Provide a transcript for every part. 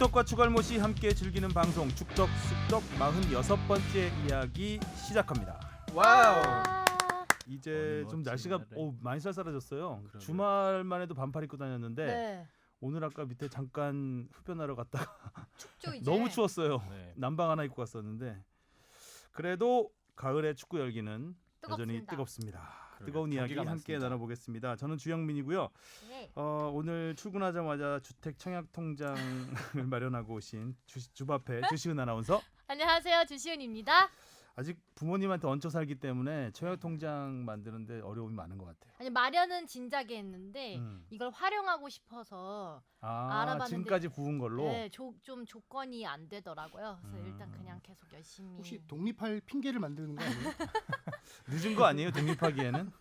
축덕과 추갈못이 함께 즐기는 방송 축덕 쑥덕 46번째 이야기 시작합니다. 와우. 이제 좀 날씨가 많이 쌀쌀해졌어요. 그러게요. 주말만 해도 반팔 입고 다녔는데 네. 오늘 아까 밑에 잠깐 흡연하러 갔다가 춥죠 이제. 너무 추웠어요. 네. 난방 하나 입고 갔었는데 그래도 가을의 축구 열기는 여전히 뜨겁습니다. 뜨겁습니다. 그러게요. 뜨거운 이야기 경기가 함께 많습니다. 나눠보겠습니다. 저는 주영민이고요. 네. 오늘 출근하자마자 주택 청약 통장을 마련하고 오신 주바페 주시은 아나운서. 안녕하세요, 주시은입니다. 아직 부모님한테 얹혀 살기 때문에 청약 통장 만드는데 어려움이 많은 것 같아요. 아니 마련은 진작에 했는데 이걸 활용하고 싶어서 알아봤는데 지금까지 부은 걸로. 네, 좀 조건이 안 되더라고요. 그래서 일단 그냥 계속 열심히. 혹시 독립할 핑계를 만드는 거 아니에요? 늦은 거 아니에요? 독립하기에는?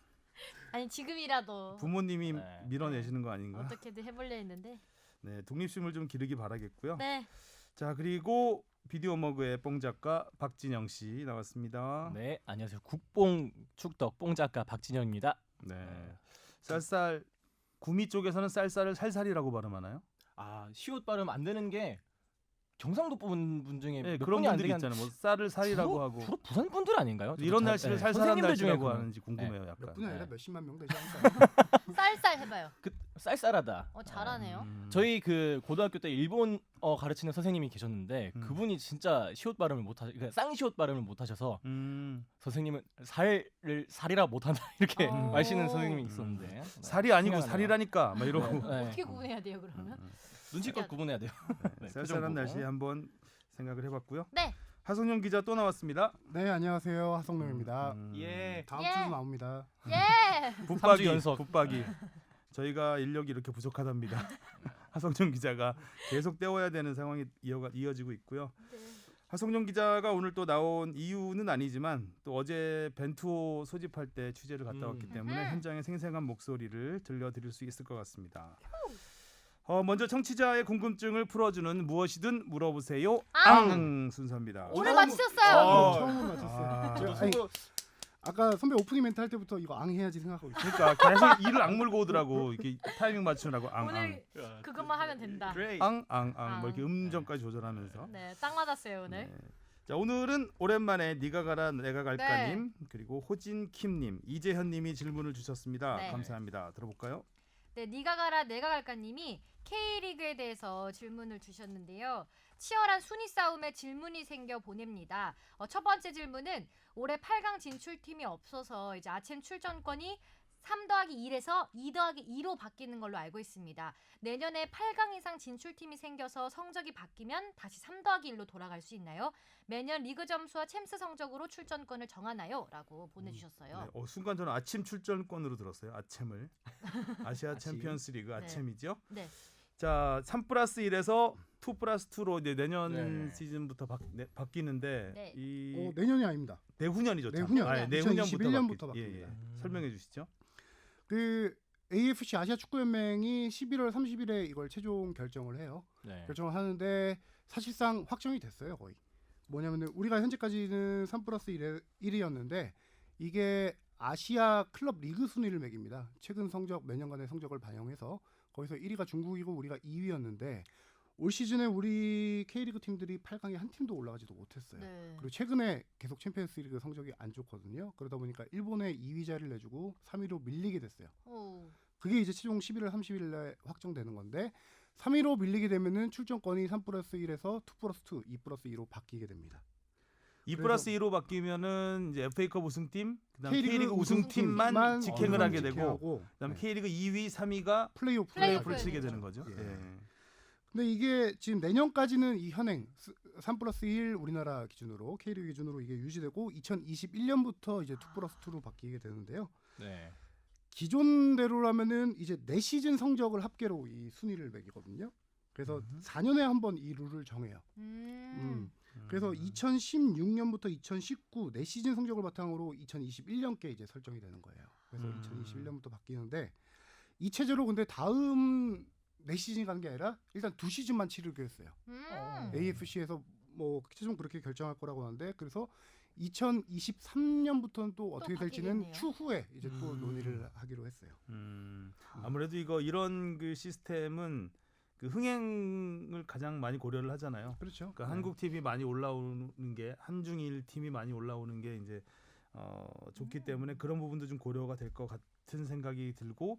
아니 지금이라도 부모님이 네. 밀어내시는 거 아닌가? 어떻게든 해보려 했는데. 네, 독립심을 좀 기르기 바라겠고요. 네. 자, 그리고 비디오 머그의 뽕 작가 박진영 씨 나왔습니다. 네, 안녕하세요. 국뽕 축덕 뽕 작가 박진영입니다. 네. 쌀쌀 구미 쪽에서는 쌀쌀을 살살이라고 발음하나요? 아, 시옷 발음 안 되는 게 경상도 분 중에 네, 몇 그런 분이 안 분들이 되게 있잖아요. 뭐 쌀을 살이라고 하고 주로 부산 분들 아닌가요? 이런 저도 날씨를 네, 살살한 선생님들 중에 날씨라고 그러면. 하는지 궁금해요. 약간. 몇 분이 아니라 네. 몇십만 명 되지 않을까요? 쌀쌀 해봐요. 그 쌀쌀하다. 잘하네요. 저희 그 고등학교 때 일본어 가르치는 선생님이 계셨는데 그분이 진짜 시옷 발음을 못 하셔, 그러니까 쌍시옷 발음을 못 하셔서 선생님은 살이라 못 한다 이렇게 마시는 선생님이 있었는데 네. 살이 아니고 생각나네요. 살이라니까 막 이러고. 네. 어떻게 구분해야 돼요 그러면? 눈치껏 구분해야 돼요. 네, 쌀쌀한 표정 날씨 보고. 한번 생각을 해봤고요. 네. 하성룡 기자 또 나왔습니다. 네, 안녕하세요. 하성룡입니다. 예. 다음 예. 주도 나옵니다. 예. 붙박이 연속. 붙박이. 저희가 인력이 이렇게 부족하답니다. 하성룡 기자가 계속 때워야 되는 상황이 이어지고 있고요. 네. 하성룡 기자가 오늘 또 나온 이유는 아니지만 또 어제 벤투호 소집할 때 취재를 갔다 왔기 때문에 현장의 생생한 목소리를 들려드릴 수 있을 것 같습니다. 먼저 청취자의 궁금증을 풀어주는 무엇이든 물어보세요. 앙 순서입니다. 오늘 맞히셨어요. 처음으로 맞췄어요. 아, 아니, 아까 선배 오프닝 멘트 할 때부터 이거 앙 해야지 생각하고 있어요. 그러니까 계속 이를 악물고 오더라고. 이렇게 타이밍 맞추느라고 앙. 오늘 그것만 하면 된다. 앙. 뭐 이렇게 음정까지 조절하면서. 네, 딱 맞았어요 오늘. 네. 자, 오늘은 오랜만에 네가 가라 내가 갈까님 네. 그리고 호진킴님, 이재현님이 질문을 주셨습니다. 네. 감사합니다. 들어볼까요? 네, 네가 가라 내가 갈까님이 K리그에 대해서 질문을 주셨는데요. 치열한 순위 싸움에 질문이 생겨 보냅니다. 첫 번째 질문은 올해 8강 진출팀이 없어서 이제 아침 출전권이 3+1에서 2+2로 바뀌는 걸로 알고 있습니다. 내년에 8강 이상 진출팀이 생겨서 성적이 바뀌면 다시 3+1로 돌아갈 수 있나요? 매년 리그 점수와 챔스 성적으로 출전권을 정하나요? 라고 보내주셨어요. 네. 순간 저는 아침 출전권으로 들었어요. 아침을. 아시아 챔피언스 리그 네. 아침이죠. 네. 자, 3+1에서 2+2로 이제 내년 네. 시즌부터 바뀌는데 네. 이 내년이 아닙니다. 내후년이죠. 참. 내후년. 아, 내후년부터 2021년부터 예. 바뀝니다. 설명해 주시죠. 그 AFC 아시아 축구 연맹이 11월 30일에 이걸 최종 결정을 해요. 네. 결정을 하는데 사실상 확정이 됐어요, 거의. 뭐냐면은 우리가 현재까지는 3+1이었는데 이게 아시아 클럽 리그 순위를 매깁니다. 최근 성적 몇 년간의 성적을 반영해서 거기서 1위가 중국이고 우리가 2위였는데 올 시즌에 우리 K리그 팀들이 8강에 한 팀도 올라가지도 못했어요. 네. 그리고 최근에 계속 챔피언스리그 성적이 안 좋거든요. 그러다 보니까 일본에 2위 자리를 내주고 3위로 밀리게 됐어요. 오. 그게 이제 최종 11월 30일에 확정되는 건데 3위로 밀리게 되면은 출전권이 3+1에서 2+2, 2+2로 바뀌게 됩니다. 2+2로 바뀌면은 이제 FA컵 우승팀, 그다음 K리그 K리그 우승팀만 직행을 하게 되고, 직행하고, 그다음 네. K리그 2위, 3위가 플레이오프를 플레이오프를 플레이오프에 치게 되죠. 되는 거죠. 예. 예. 근데 이게 지금 내년까지는 이 현행 3+1 우리나라 기준으로 K리그 기준으로 이게 유지되고 2021년부터 이제 2+2로 바뀌게 되는데요. 네. 기존대로라면은 이제 4시즌 성적을 합계로 이 순위를 매기거든요. 그래서 4년에 한 번 이 룰을 정해요. 그래서 2016년부터 2019 4시즌 성적을 바탕으로 2021년께 이제 설정이 되는 거예요. 그래서 2021년부터 바뀌는데 이 체제로 근데 다음 4시즌 가는 게 아니라 일단 2시즌만 치르기로 했어요. AFC에서 뭐 최종 그렇게 결정할 거라고 하는데 그래서 2023년부터는 또 어떻게 될지는 바뀌겠네요. 추후에 이제 또 논의를 하기로 했어요. 아무래도 이런 그 시스템은 그 흥행을 가장 많이 고려를 하잖아요. 그렇죠. 그러니까 한국 팀이 많이 올라오는 게 한중일 팀이 많이 올라오는 게 이제 좋기 때문에 그런 부분도 좀 고려가 될 것 같은 생각이 들고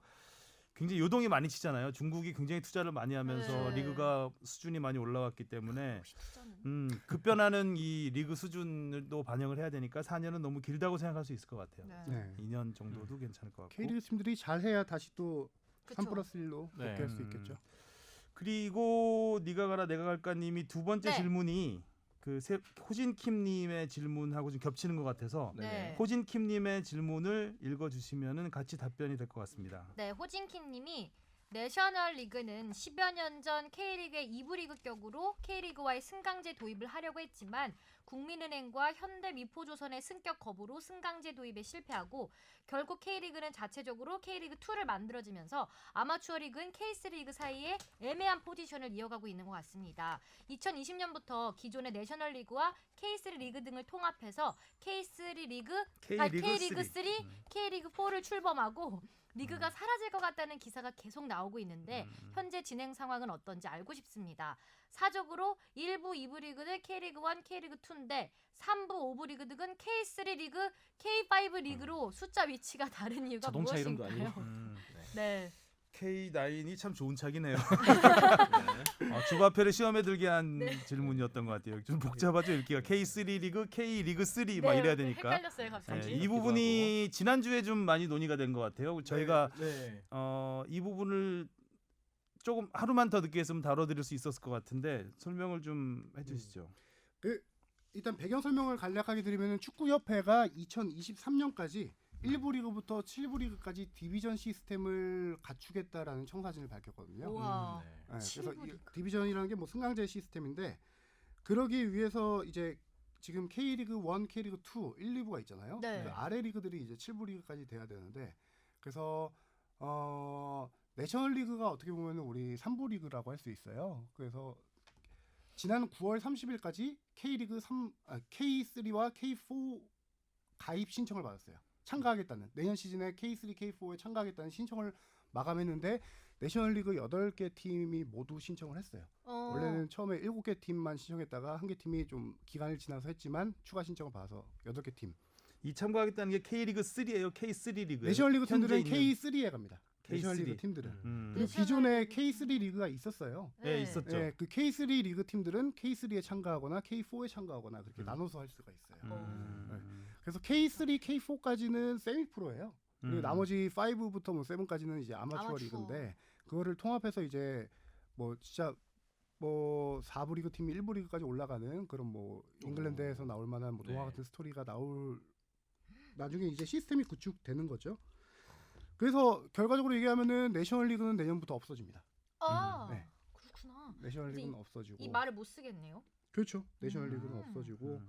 굉장히 요동이 많이 치잖아요. 중국이 굉장히 투자를 많이 하면서 네. 리그가 수준이 많이 올라왔기 때문에 혹시 투자는? 급변하는 이 리그 수준을도 반영을 해야 되니까 4년은 너무 길다고 생각할 수 있을 것 같아요. 네. 2년 정도도 괜찮을 것 같고. K리그 팀들이 잘해야 다시 또 그쵸. 3+1로 네. 복귀할 수 있겠죠. 그리고 네가 가라 내가 갈까님이 두 번째 네. 질문이 그 호진킴님의 질문하고 좀 겹치는 것 같아서 네. 호진킴님의 질문을 읽어주시면은 같이 답변이 될 것 같습니다. 네, 호진킴님이 내셔널 리그는 10여 년 전 K리그의 2부 리그 격으로 K리그와의 승강제 도입을 하려고 했지만 국민은행과 현대미포조선의 승격 거부로 승강제 도입에 실패하고 결국 K리그는 자체적으로 K리그2를 만들어지면서 아마추어 리그는 K3 리그 사이에 애매한 포지션을 이어가고 있는 것 같습니다. 2020년부터 기존의 내셔널 리그와 K3 리그 등을 통합해서 K3 리그, K리그 3, K리그 4를 출범하고 리그가 사라질 것 같다는 기사가 계속 나오고 있는데 현재 진행 상황은 어떤지 알고 싶습니다. 사적으로 1부, 2부 리그는 K리그 1, K리그 2인데 3부, 5부 리그 등은 K3 리그, K5 리그로 숫자 위치가 다른 이유가 자동차 이름도 무엇인가요? 아니고. 네. K9이 참 좋은 차기네요. 주바페를 시험에 들게 한 질문이었던 것 같아요. 좀 복잡하죠 읽기가. K3 리그, K 리그 3 막 네, 이래야 되니까. 헷갈렸어요 갑자기. 이 부분이 지난주에 좀 많이 논의가 된 것 같아요. 저희가 네. 이 부분을 조금 하루만 더 늦게 했으면 다뤄드릴 수 있었을 것 같은데 설명을 좀 해주시죠. 일단 배경 설명을 간략하게 드리면 축구협회가 2023년까지 1부 리그부터 7부 리그까지 디비전 시스템을 갖추겠다라는 청사진을 밝혔거든요. 우와. 네. 네, 그래서 7부 이 리그. 디비전이라는 게 뭐 승강제 시스템인데 그러기 위해서 이제 지금 K리그 1, K리그 2, 1, 2부가 있잖아요. 네. 그 아래 리그들이 이제 7부 리그까지 돼야 되는데 그래서 내셔널 리그가 어떻게 보면 우리 3부 리그라고 할 수 있어요. 그래서 지난 9월 30일까지 K3와 K4 가입 신청을 받았어요. 참가하겠다는 내년 시즌에 K3, K4에 참가하겠다는 신청을 마감했는데 내셔널리그 8개 팀이 모두 신청을 했어요. 원래는 처음에 7개 팀만 신청했다가 한 개 팀이 좀 기간을 지나서 했지만 추가 신청을 받아서 8개 팀. 이 참가하겠다는 게 K리그 3예요, K3 리그예요. 내셔널리그 팀들은 현재 K3에 갑니다. K3. 내셔널리그 팀들은. 그리고 내셔널 기존에 리그 K3 리그가 있었어요. 네, 있었죠. 네, 그 K3 리그 팀들은 K3에 참가하거나 K4에 참가하거나 그렇게 나눠서 할 수가 있어요. 그래서 K3, K4까지는 세미 프로예요. 그리고 나머지 5부터 뭐 7까지는 이제 아마추어 리그인데 그거를 통합해서 이제 뭐 진짜 뭐 4부 리그 팀이 1부 리그까지 올라가는 그런 뭐 잉글랜드에서 나올 만한 뭐 동화 같은 스토리가 나올 나중에 이제 시스템이 구축되는 거죠. 그래서 결과적으로 얘기하면은 내셔널 리그는 내년부터 없어집니다. 네. 그렇구나. 내셔널 근데 리그는 없어지고. 이 말을 못 쓰겠네요. 그렇죠. 내셔널 리그는 없어지고.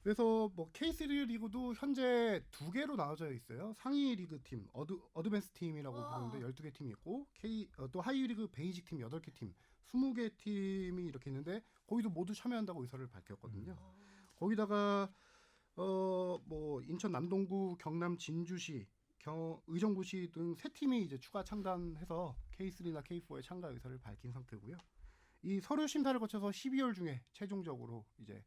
그래서 뭐 K3 리그도 현재 2개로 나눠져 있어요. 상위 리그 팀, 어드밴스 팀이라고 부르는데 12개 팀이 있고 또 하위 리그 베이직 팀 8개 팀, 20개 팀이 이렇게 있는데 거기도 모두 참여한다고 의사를 밝혔거든요. 거기다가 뭐 인천 남동구, 경남 진주시, 의정부시 등 3팀이 이제 추가 창단해서 K3나 K4에 참가 의사를 밝힌 상태고요. 이 서류 심사를 거쳐서 12월 중에 최종적으로 이제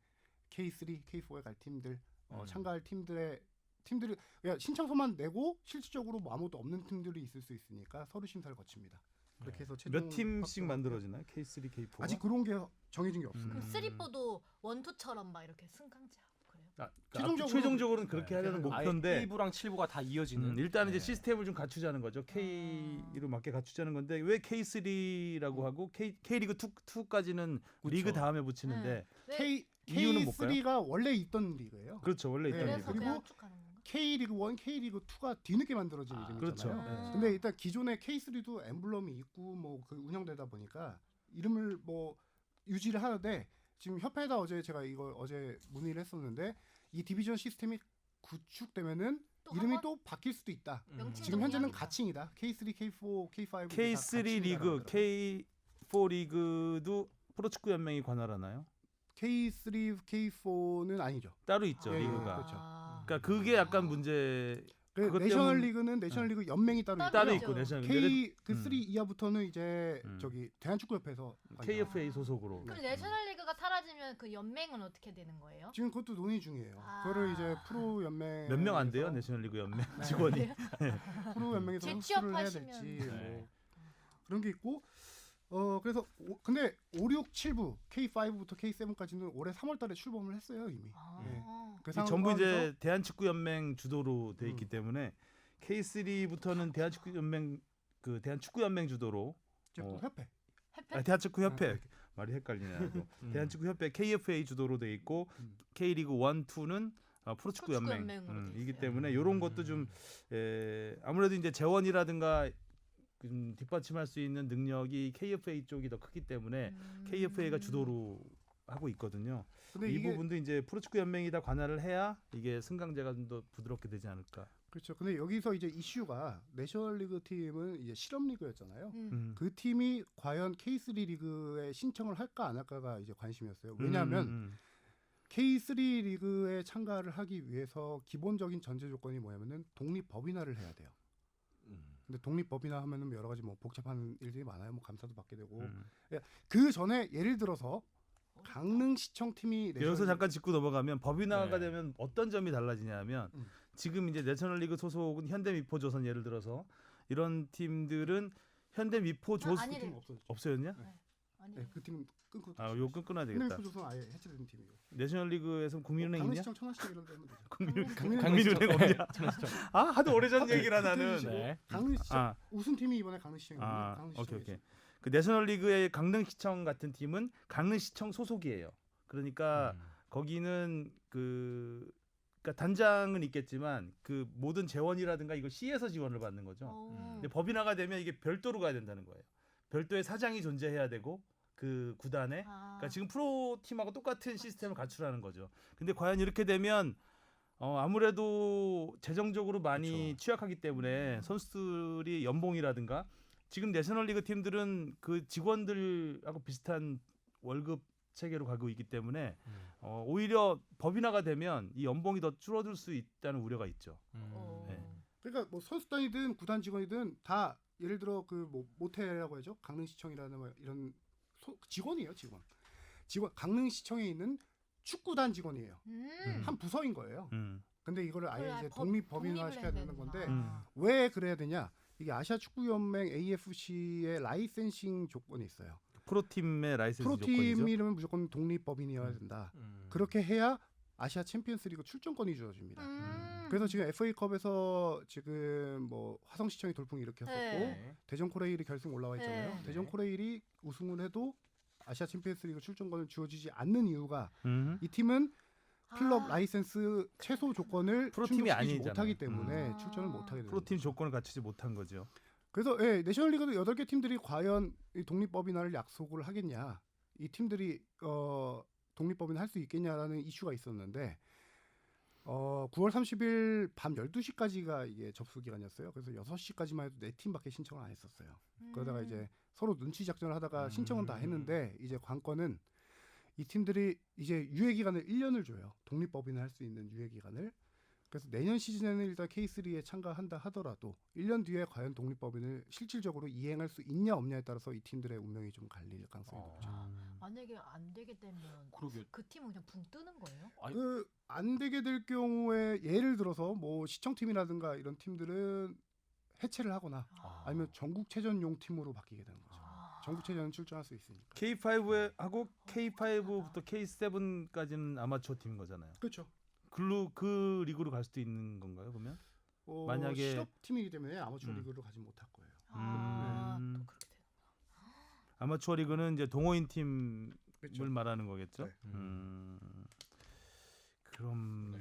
K3, K4에 갈 팀들, 참가할 팀들이 그냥 신청서만 내고 실질적으로 뭐 아무도 없는 팀들이 있을 수 있으니까 서류 심사를 거칩니다. 그렇게 해서 몇 팀씩 만들어지나요? K3, K4? 아직 그런 게 정해진 게 없습니다. 그럼 3포도 1, 2처럼 막 이렇게 승강제하고 그래요? 최종적으로는 그렇게 하려는 목표인데 1부랑 7부가 다 이어지는. 일단 이제 시스템을 좀 갖추자는 거죠. K로 맞게 갖추자는 건데 왜 K3라고 하고 K리그 2까지는 리그 다음에 붙이는데 이유는 뭘까요? K3가 원래 있던 리그예요. 그렇죠. 원래 있던 네, 그래서 리그. 그냥 쭉 가는 건가? K리그 1, K리그 2가 뒤늦게 만들어진 이름이잖아요. 그렇죠. 근데 일단 기존의 K3도 엠블럼이 있고 뭐 그 운영되다 보니까 이름을 뭐 유지를 하는데 지금 협회에다 어제 제가 이걸 어제 문의를 했었는데 이 디비전 시스템이 구축되면은 또 이름이 한 번? 또 바뀔 수도 있다. 명칭 지금 현재는 정리하겠다. 가칭이다. K3, K4, K5 K3 리그, K4 리그도 프로축구 연맹이 관할하나요? K3, K4는 아니죠. 따로 있죠, 예, 리그가. 그렇죠. 그러니까 그게 약간 문제 그 그것 내셔널리그는 내셔널리그 연맹이 따로 따로 따로 있죠. 있고 내셔널 K 그 음. 3 이하부터는 이제 음. 저기 대한축구협회에서 KFA 소속으로. 그럼 내셔널리그가 사라지면 그 연맹은 어떻게 되는 거예요? 지금 그것도 논의 중이에요. 아. 그거를 이제 프로 연맹 몇 명 안 돼요 내셔널리그 연맹 네. 직원이. 프로 연맹에서 선수를 해야 재취업하시면. 될지 뭐 네. 그런 게 있고 그래서 근데 5, 6, 7부 K5부터 K7까지는 올해 3월달에 출범을 했어요 이미. 아. 네. 그 이게 전부 이제 대한축구연맹 주도로 돼 있기 때문에 K3부터는 대한축구연맹 그 대한축구연맹 주도로 협회. 대한축구협회 말이 헷갈리네. 나도. 대한축구협회 KFA 주도로 돼 있고 K리그 1, 2는 프로축구연맹 프로축구연맹으로 돼 이기 있어요. 때문에 이런 것도 좀 아무래도 이제 재원이라든가 좀 뒷받침할 수 있는 능력이 KFA 쪽이 더 크기 때문에 KFA가 주도로 하고 있거든요. 근데 이 이게 부분도 이제 프로축구 연맹이 다 관할을 해야 이게 승강제가 좀 더 부드럽게 되지 않을까. 그렇죠. 근데 여기서 이제 이슈가 내셔널리그 팀은 이제 실업리그였잖아요. 그 팀이 과연 K3 리그에 신청을 할까 안 할까가 이제 관심이었어요. 왜냐하면 K3 리그에 참가를 하기 위해서 기본적인 전제 조건이 뭐냐면은 독립 법인화를 해야 돼요. 근데 독립 법인화 하면은 여러 가지 뭐 복잡한 일들이 많아요. 뭐 감사도 받게 되고. 그 전에 예를 들어서 강릉시청 팀이 여기서 잠깐 짚고 넘어가면 법인화가 네. 되면 어떤 점이 달라지냐면 지금 이제 내셔널리그 소속은 현대미포조선 예를 들어서 이런 팀들은 현대미포조선 아니래요. 팀 없어졌죠. 없어졌냐? 아니. 네, 그 팀은 끊고. 요 끊어야 되겠다. 현대미포조선 아예 해체된 팀이고. 내셔널리그에서 국민은행 있냐? 강릉시청 천안시청 이런 데 하면 되죠. 강민은행 없냐? 아 하도 오래전 얘기라 나는. 네. 강릉시청 아, 우승팀이 이번에 강릉시청이거든요. 아, 강릉시청이 오케이. 그 내셔널리그의 강릉시청 같은 팀은 강릉시청 소속이에요. 그러니까 거기는 그러니까 단장은 있겠지만 그 모든 재원이라든가 이거 시에서 지원을 받는 거죠. 근데 법인화가 되면 이게 별도로 가야 된다는 거예요. 별도의 사장이 존재해야 되고 그 구단에 그러니까 지금 프로 팀하고 똑같은 시스템을 갖추라는 거죠. 근데 과연 이렇게 되면 아무래도 재정적으로 많이 취약하기 때문에 선수들이 연봉이라든가 지금 내셔널리그 팀들은 그 직원들하고 비슷한 월급 체계로 가고 있기 때문에 오히려 법인화가 되면 이 연봉이 더 줄어들 수 있다는 우려가 있죠. 네. 그러니까 뭐 선수단이든 구단 직원이든 다 예를 들어 그 뭐 모텔이라고 하죠. 강릉시청이라는 뭐 이런 직원이에요, 직원. 강릉시청에 있는 축구단 직원이에요. 한 부서인 거예요. 근데 이거를 아예 이제 독립 법인화 시켜야 되는 건데 왜 그래야 되냐? 이게 아시아 축구 연맹 AFC의 라이센싱 조건이 있어요. 프로팀의 라이센스 조건이죠. 프로팀이라면 무조건 독립 법인이어야 된다. 그렇게 해야 아시아 챔피언스리그 출전권이 주어집니다. 그래서 지금 FA컵에서 지금 뭐 화성시청이 돌풍 일으켰었고 네. 대전 코레일이 결승 올라와 있잖아요. 네. 대전 코레일이 우승을 해도 아시아 챔피언스리그 출전권을 주어지지 않는 이유가 이 팀은 클럽 라이센스 최소 조건을 프로팀이 충족시키지 아니잖아요. 못하기 때문에 출전을 못하게 되는 프로팀 거죠. 조건을 갖추지 못한 거죠. 그래서 내셔널리그도 8개 팀들이 과연 이 독립법인화를 약속을 하겠냐, 이 팀들이 독립법인 할 수 있겠냐라는 이슈가 있었는데 9월 30일 밤 12시까지가 이게 접수 기간이었어요. 그래서 6시까지만 해도 4팀밖에 신청을 안 했었어요. 그러다가 이제 서로 눈치 작전을 하다가 신청은 다 했는데 이제 관건은 이 팀들이 이제 유예 기간을 1년을 줘요. 독립법인을 할 수 있는 유예 기간을. 그래서 내년 시즌에는 일단 K3에 참가한다 하더라도 1년 뒤에 과연 독립법인을 실질적으로 이행할 수 있냐 없냐에 따라서 이 팀들의 운명이 좀 갈릴 가능성이 높죠. 만약에 안 되게 되면 그러게. 그 팀은 그냥 붕 뜨는 거예요? 아니, 안 되게 될 경우에 예를 들어서 뭐 시청팀이라든가 이런 팀들은 해체를 하거나 아니면 전국체전용 팀으로 바뀌게 되는 거죠. 전국체전 출전할 수 있으니까. K5하고 K5부터 K7까지는 아마추어 팀인 거잖아요. 그렇죠. 그 리그로 갈 수도 있는 건가요? 그러면? 만약에- 실업팀이기 때문에 아마추어 리그로 가지 못할 거예요. 또 그렇게 되는 아마추어 리그는 이제 동호인 팀을 그렇죠. 말하는 거겠죠. 네. 그럼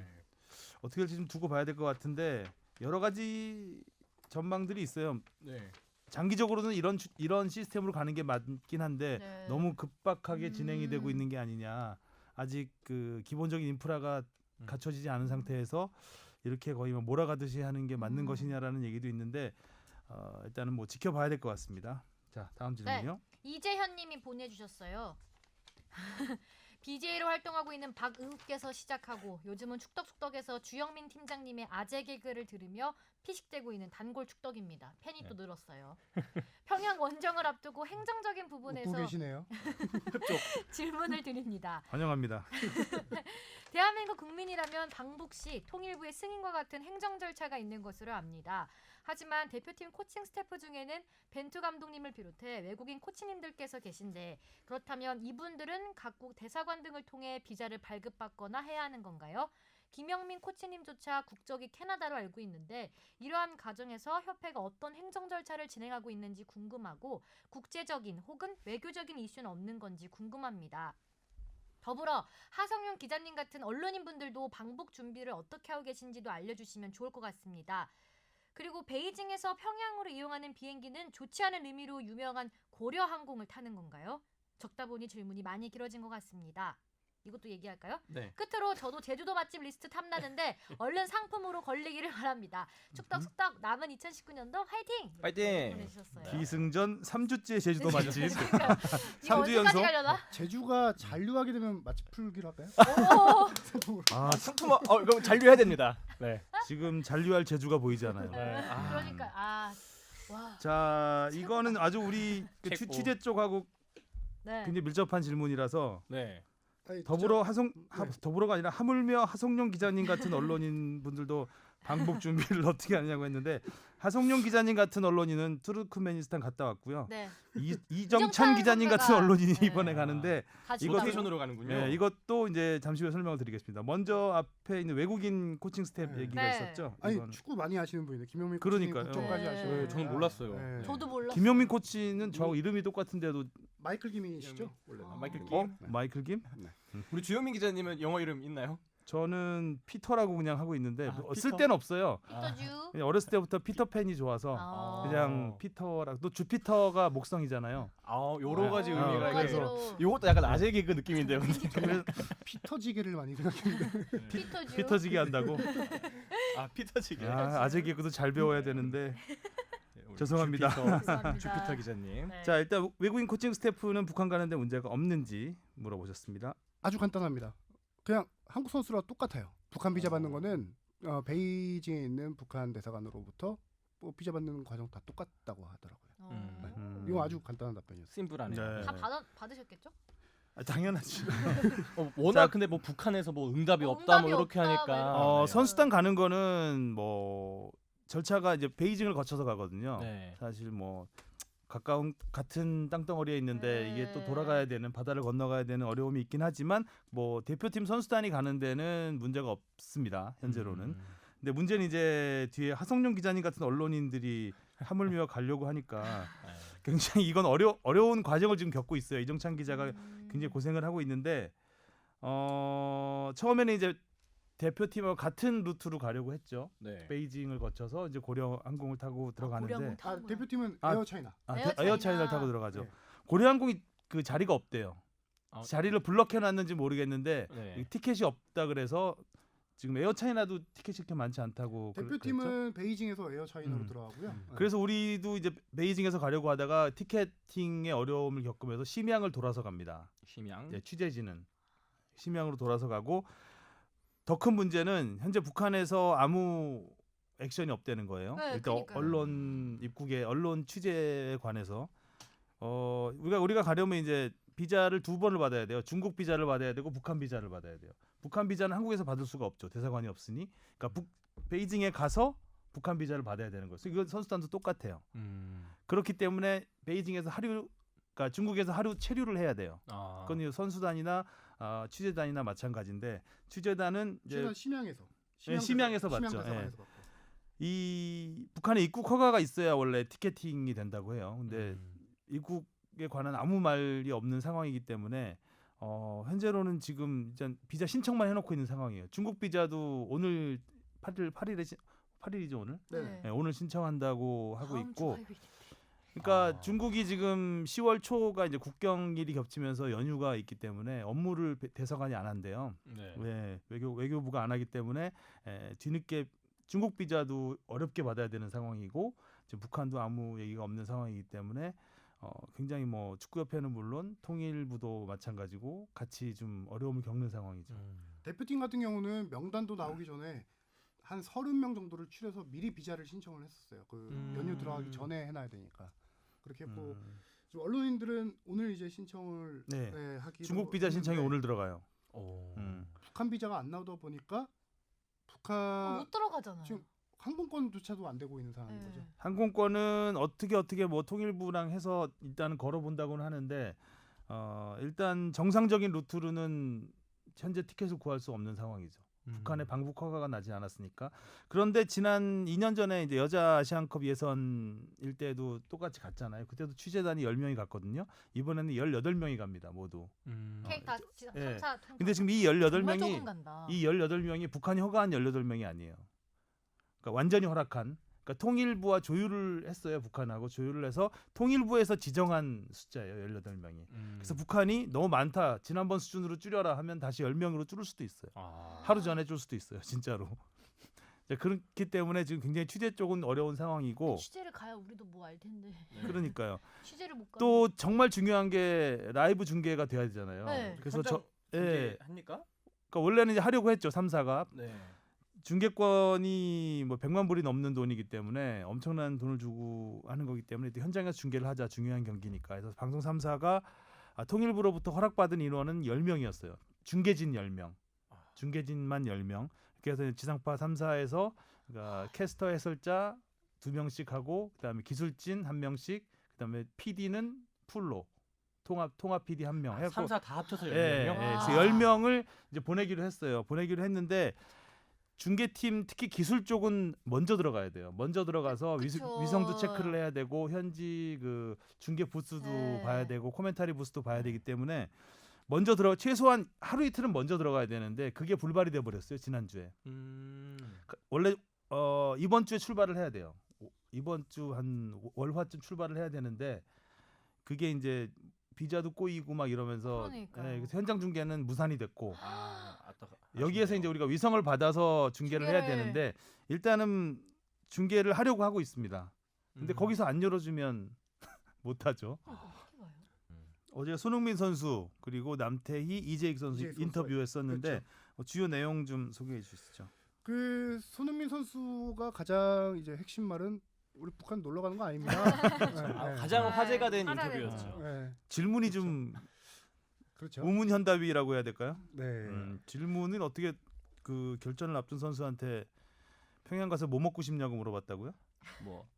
어떻게 될지 좀 두고 봐야 될 것 같은데 여러 가지 전망들이 있어요. 네. 장기적으로는 이런 시스템으로 가는 게 맞긴 한데 네. 너무 급박하게 진행이 되고 있는 게 아니냐. 아직 그 기본적인 인프라가 갖춰지지 않은 상태에서 이렇게 거의 뭐 몰아가듯이 하는 게 맞는 것이냐라는 얘기도 있는데 일단은 뭐 지켜봐야 될 것 같습니다. 자, 다음 질문이요. 이재현님이 보내주셨어요. BJ로 활동하고 있는 박응욱께서 시작하고 요즘은 축덕축덕에서 주영민 팀장님의 아재 개그를 들으며 피식대고 있는 단골 축덕입니다. 팬이 또 늘었어요. 평양 원정을 앞두고 행정적인 웃고 부분에서 계시네요. 질문을 드립니다. 환영합니다. 대한민국 국민이라면 방북 시 통일부의 승인과 같은 행정 절차가 있는 것으로 압니다. 하지만 대표팀 코칭 스태프 중에는 벤투 감독님을 비롯해 외국인 코치님들께서 계신데 그렇다면 이분들은 각국 대사관 등을 통해 비자를 발급받거나 해야 하는 건가요? 김영민 코치님조차 국적이 캐나다로 알고 있는데 이러한 과정에서 협회가 어떤 행정 절차를 진행하고 있는지 궁금하고 국제적인 혹은 외교적인 이슈는 없는 건지 궁금합니다. 더불어 하성룡 기자님 같은 언론인분들도 방북 준비를 어떻게 하고 계신지도 알려주시면 좋을 것 같습니다. 그리고 베이징에서 평양으로 이용하는 비행기는 좋지 않은 의미로 유명한 고려항공을 타는 건가요? 적다 보니 질문이 많이 길어진 것 같습니다. 이것도 얘기할까요? 네. 끝으로 저도 제주도 맛집 리스트 탐나는데 얼른 상품으로 걸리기를 바랍니다. 축덕축덕 남은 2019년도 화이팅! 파이팅! 보내주셨어요. 기승전 3주째 제주도 맛집. 그러니까 이거 3주 언제까지 연속? 가려나? 제주가 잔류하게 되면 맛집 풀기로 할까요? 오, 아, 상품 그럼 잔류해야 됩니다. 네. 지금 잔류할 제주가 보이지 않아요. 그러니까 와, 자, 이거는 아주 우리 그 최고. 취재 쪽하고 네. 굉장히 밀접한 질문이라서 네. 아니, 더불어가 아니라 하물며 하성룡 기자님 같은 언론인 분들도 방북 준비를 어떻게 하느냐고 했는데 하성룡 기자님 같은 언론인은 투르크메니스탄 갔다 왔고요. 네. 이정찬 기자님 같은 선배가- 언론인이 네. 이번에 가는데 다 이거 이거 로테이션으로 가는군요. 네, 이것도 이제 잠시 후에 설명을 드리겠습니다. 먼저 앞에 있는 외국인 코칭 스텝 네. 얘기가 네. 있었죠. 아니 이건 축구 많이 하시는 분인데 김영민 그러니까요. 코치님 국적까지 네. 하시고 네, 저는 몰랐어요. 저도 몰랐어요. 김영민 코치는 저하고 이름이 똑같은데도 마이클 김이시죠? 원래. 마이클 아. 김? 마이클 김? 우리 주현민 기자님은 영어 이름 있나요? 저는 피터라고 그냥 하고 있는데 아, 쓸 피터? 데는 없어요. 피터주. 그냥 어렸을 때부터 피터팬이 좋아서 아. 그냥 피터라고. 또 주피터가 목성이잖아요. 여러 가지 아, 의미가 여러 그래서 있어서 가지로 요것도 약간 아재 개그 느낌인데요. 피터지게를 많이 생각했는데 피터주. 피터지게 한다고. 피터지게. 아재 개그도 잘 배워야 되는데. 죄송합니다. 죄송합니다. 주피터 기자님. 네. 자, 일단 외국인 코칭 스태프는 북한 가는데 문제가 없는지 물어보셨습니다. 아주 간단합니다. 그냥 한국 선수랑 똑같아요. 북한 비자 받는 거는 베이징에 있는 북한 대사관으로부터 뭐 비자 받는 과정 다 똑같다고 하더라고요. 이거 아주 간단한 답변이었어요. 심플하네요. 네. 다 받으셨겠죠? 당연하지. 워낙 자, 근데 뭐 북한에서 뭐 응답이 없다 응답이 뭐 이렇게 없다, 하니까. 뭐 네. 선수단 가는 거는 뭐 절차가 이제 베이징을 거쳐서 가거든요. 네. 사실 뭐 같은 땅덩어리에 있는데 이게 또 네. 돌아가야 되는, 바다를 건너가야 되는 어려움이 있긴 하지만 뭐 대표팀 선수단이 가는 데는 문제가 없습니다. 현재로는. 근데 문제는 이제 뒤에 하성룡 기자님 같은 언론인들이 하물며 가려고 하니까 네. 굉장히 이건 어려운 과정을 지금 겪고 있어요. 이정찬 기자가 굉장히 고생을 하고 있는데 처음에는 이제 대표팀하고 같은 루트로 가려고 했죠. 네. 베이징을 거쳐서 이제 고려 항공을 타고 들어가는데 고려항공 타는 거야. 대표팀은 아, 에어차이나. 에어차이나를 타고 들어가죠. 네. 고려 항공이 그 자리가 없대요. 자리를 블럭해 놨는지 모르겠는데 네. 이 티켓이 없다 그래서 지금 에어차이나도 티켓이 그렇게 많지 않다고 대표팀은 그랬죠? 베이징에서 에어차이나로 음. 들어가고요. 네. 그래서 우리도 이제 베이징에서 가려고 하다가 티켓팅에 어려움을 겪으면서 심양을 돌아서 갑니다. 심양. 네, 취재진은 심양으로 돌아서 가고 더 큰 문제는 현재 북한에서 아무 액션이 없다는 거예요. 네, 일단 그러니까요. 언론 입국에 언론 취재에 관해서 우리가 가려면 이제 비자를 2번을 받아야 돼요. 중국 비자를 받아야 되고 북한 비자를 받아야 돼요. 북한 비자는 한국에서 받을 수가 없죠. 대사관이 없으니. 그러니까 베이징에 가서 북한 비자를 받아야 되는 거예요. 이건 선수단도 똑같아요. 그렇기 때문에 베이징에서 그러니까 중국에서 하루 체류를 해야 돼요. 그건 선수단이나 취재단이나 마찬가지인데 취재단은 이제 최근 심양에서. 네, 심양에서 받죠. 대사관에서 받고. 이 북한에 입국 허가가 있어야 원래 티켓팅이 된다고 해요. 근데 입국에 관한 아무 말이 없는 상황이기 때문에 현재로는 지금 일단 비자 신청만 해놓고 있는 상황이에요. 중국 비자도 오늘 8일이죠 오늘? 네. 네, 오늘 신청한다고 하고 다음 주 있고. 화요일이네. 그러니까 중국이 지금 10월 초가 이제 국경일이 겹치면서 연휴가 있기 때문에 업무를 대사관이 안 한대요. 네. 네, 외교부가 안 하기 때문에 뒤늦게 중국 비자도 어렵게 받아야 되는 상황이고 지금 북한도 아무 얘기가 없는 상황이기 때문에 굉장히 뭐 축구협회는 물론 통일부도 마찬가지고 같이 좀 어려움을 겪는 상황이죠. 대표팀 같은 경우는 명단도 나오기 전에 한 30명 정도를 추려서 미리 비자를 신청을 했었어요. 그 연휴 들어가기 전에 해놔야 되니까. 그렇게 했고 좀 언론인들은 오늘 이제 신청을 네. 하기로 중국 비자 신청이 했는데 오늘 들어가요. 북한 비자가 안 나오다 보니까 북한 못 들어가잖아요. 지금 항공권조차도 안 되고 있는 상황인 네. 거죠. 항공권은 어떻게 뭐 통일부랑 해서 일단은 걸어본다고는 하는데 일단 정상적인 루트로는 현재 티켓을 구할 수 없는 상황이죠. 북한의 방북 허가가 나지 않았으니까. 그런데 지난 2년 전에 이제 여자 아시안컵 예선일 때도 똑같이 갔잖아요. 그때도 취재단이 10명이 갔거든요. 이번에는 18명이 갑니다. 모두. 케이크 다 예. 3차 통과. 근데 지금 이 정말 18명이 조금 간다. 이 18명이 북한이 허가한 18명이 아니에요. 그러니까 완전히 허락한. 그러니까 통일부와 조율을 했어요. 북한하고 조율을 해서 통일부에서 지정한 숫자예요. 18명이. 그래서 북한이 너무 많다. 지난번 수준으로 줄여라 하면 다시 10명으로 줄일 수도 있어요. 하루 전에 줄 수도 있어요. 진짜로. 그렇기 때문에 지금 굉장히 취재 쪽은 어려운 상황이고 취재를 가야 우리도 뭐 알 텐데. 그러니까요. 취재를 못 가. 또 정말 중요한 게 라이브 중계가 돼야 되잖아요. 네. 그래서 합니까? 그러니까 원래는 이제 하려고 했죠. 3사가. 네. 중계권이 뭐 100만 불이 넘는 돈이기 때문에 엄청난 돈을 주고 하는 거기 때문에 또 현장에서 중계를 하자. 중요한 경기니까. 그래서 방송 3사가 통일부로부터 허락받은 인원은 10명이었어요. 중계진 10명. 중계진만 10명. 그래서 지상파 3사에서 그러니까 캐스터 해설자 2명씩 하고 그다음에 기술진 1명씩 그다음에 PD는 풀로 통합 PD 1명 해서 3사 다 합쳐서 10명이요? 그래서 10명을 이제 보내기로 했어요. 보내기로 했는데 중계팀 특히 기술 쪽은 먼저 들어가야 돼요. 먼저 들어가서 그쵸. 위성도 체크를 해야 되고 현지 그 중계 부스도 네. 봐야 되고 코멘타리 부스도 봐야 되기 때문에 최소한 하루 이틀은 먼저 들어가야 되는데 그게 불발이 돼 버렸어요. 지난주에. 원래 이번 주에 출발을 해야 돼요. 이번 주 한 월화쯤 출발을 해야 되는데 그게 이제 비자도 꼬이고 막 이러면서 그러니까요. 그래서 현장 중계는 무산이 됐고 아따가. 여기에서 이제 우리가 위성을 받아서 중계를 해야 되는데 일단은 중계를 하려고 하고 있습니다. 근데 거기서 안 열어주면 못하죠. 어떻게 봐요? 어제 손흥민 선수 그리고 남태희, 이재익 선수 이재익 선수. 인터뷰했었는데 그렇죠. 주요 내용 좀 소개해 주시죠. 그 손흥민 선수가 가장 이제 핵심 말은 우리 북한 놀러 가는 거 아닙니다. 가장 화제가 된 화제가 인터뷰였죠. 네. 질문이 좀 그렇죠. 우문현답이라고 해야 될까요? 네. 질문은 어떻게 그 결전을 앞둔 선수한테 평양 가서 뭐 먹고 싶냐고 물어봤다고요? 뭐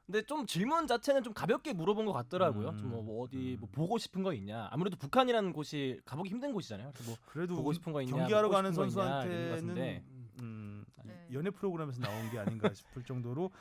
근데 좀 질문 자체는 좀 가볍게 물어본 것 같더라고요. 음. 좀 뭐 어디 뭐 보고 싶은 거 있냐. 아무래도 북한이라는 곳이 가보기 힘든 곳이잖아요. 그래서 뭐 그래도 보고 싶은 거 있냐. 경기하러 먹고 가는 싶은 거 있냐, 이런 것 선수한테는 같은데. 네. 연예 프로그램에서 나온 게 아닌가 싶을 정도로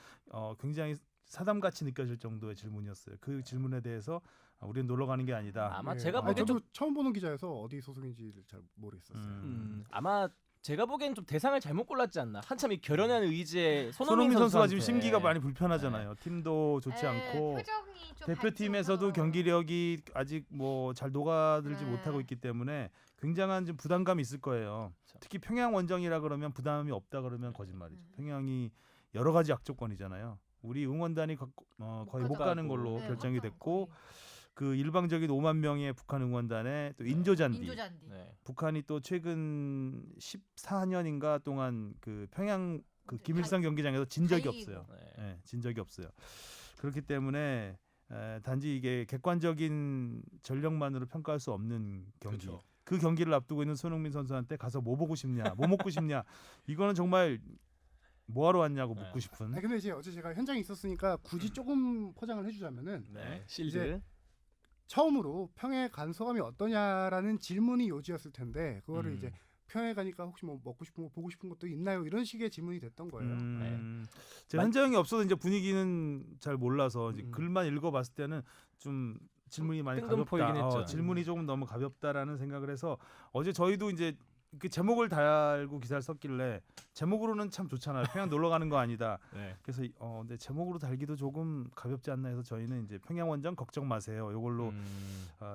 굉장히 사담같이 느껴질 정도의 질문이었어요. 그 질문에 대해서 우리는 놀러 가는 게 아니다. 아마 네. 제가 아니, 보기엔 저도 좀 처음 보는 기자여서 어디 소속인지를 잘 모르겠었어요. 아마 제가 보기엔 좀 대상을 잘못 골랐지 않나. 한참 이 결연한 의지에 손흥민 선수가 지금 선수한테. 심기가 많이 불편하잖아요. 팀도 좋지 않고 표정이 좀 대표팀에서도 밝지 경기력이 아직 뭐 잘 녹아들지 네. 못하고 있기 때문에 굉장한 좀 부담감이 있을 거예요. 그렇죠. 특히 평양 원정이라 그러면 부담이 없다 그러면 거짓말이죠. 평양이 여러 가지 악조건이잖아요. 우리 응원단이 거의 못 가는 걸로 네, 결정이 항상 됐고 거의. 그 일방적인 5만 명의 북한 응원단에 또 인조잔디. 인조잔디. 네. 북한이 또 최근 14년인가 동안 그 평양 그 김일성 경기장에서 진 적이 다이고. 없어요. 네. 네, 진 적이 없어요. 그렇기 때문에 단지 이게 객관적인 전력만으로 평가할 수 없는 경기. 그렇죠. 그 경기를 앞두고 있는 손흥민 선수한테 가서 뭐 보고 싶냐, 뭐 먹고 싶냐, 이거는 정말 뭐하러 왔냐고 네. 묻고 싶은. 아니, 근데 이제 어제 제가 현장에 있었으니까 굳이 조금 포장을 해주자면은 네. 실드. 이제 처음으로 평양에 간 소감이 어떠냐라는 질문이 요지였을 텐데 그거를 이제 평양에 가니까 혹시 뭐 먹고 싶은 거 보고 싶은 것도 있나요? 이런 식의 질문이 됐던 거예요. 제가 현장이 없어서 이제 분위기는 잘 몰라서 이제 음. 글만 읽어봤을 때는 좀 질문이 많이 뜬금포이긴 가볍다. 했죠. 질문이 조금 너무 가볍다라는 생각을 해서 어제 저희도 이제 그 제목을 달고 기사를 썼길래 제목으로는 참 좋잖아요. 평양 놀러 가는 거 아니다. 네. 그래서 근데 제목으로 달기도 조금 가볍지 않나 해서 저희는 이제 평양 원정 걱정 마세요. 이걸로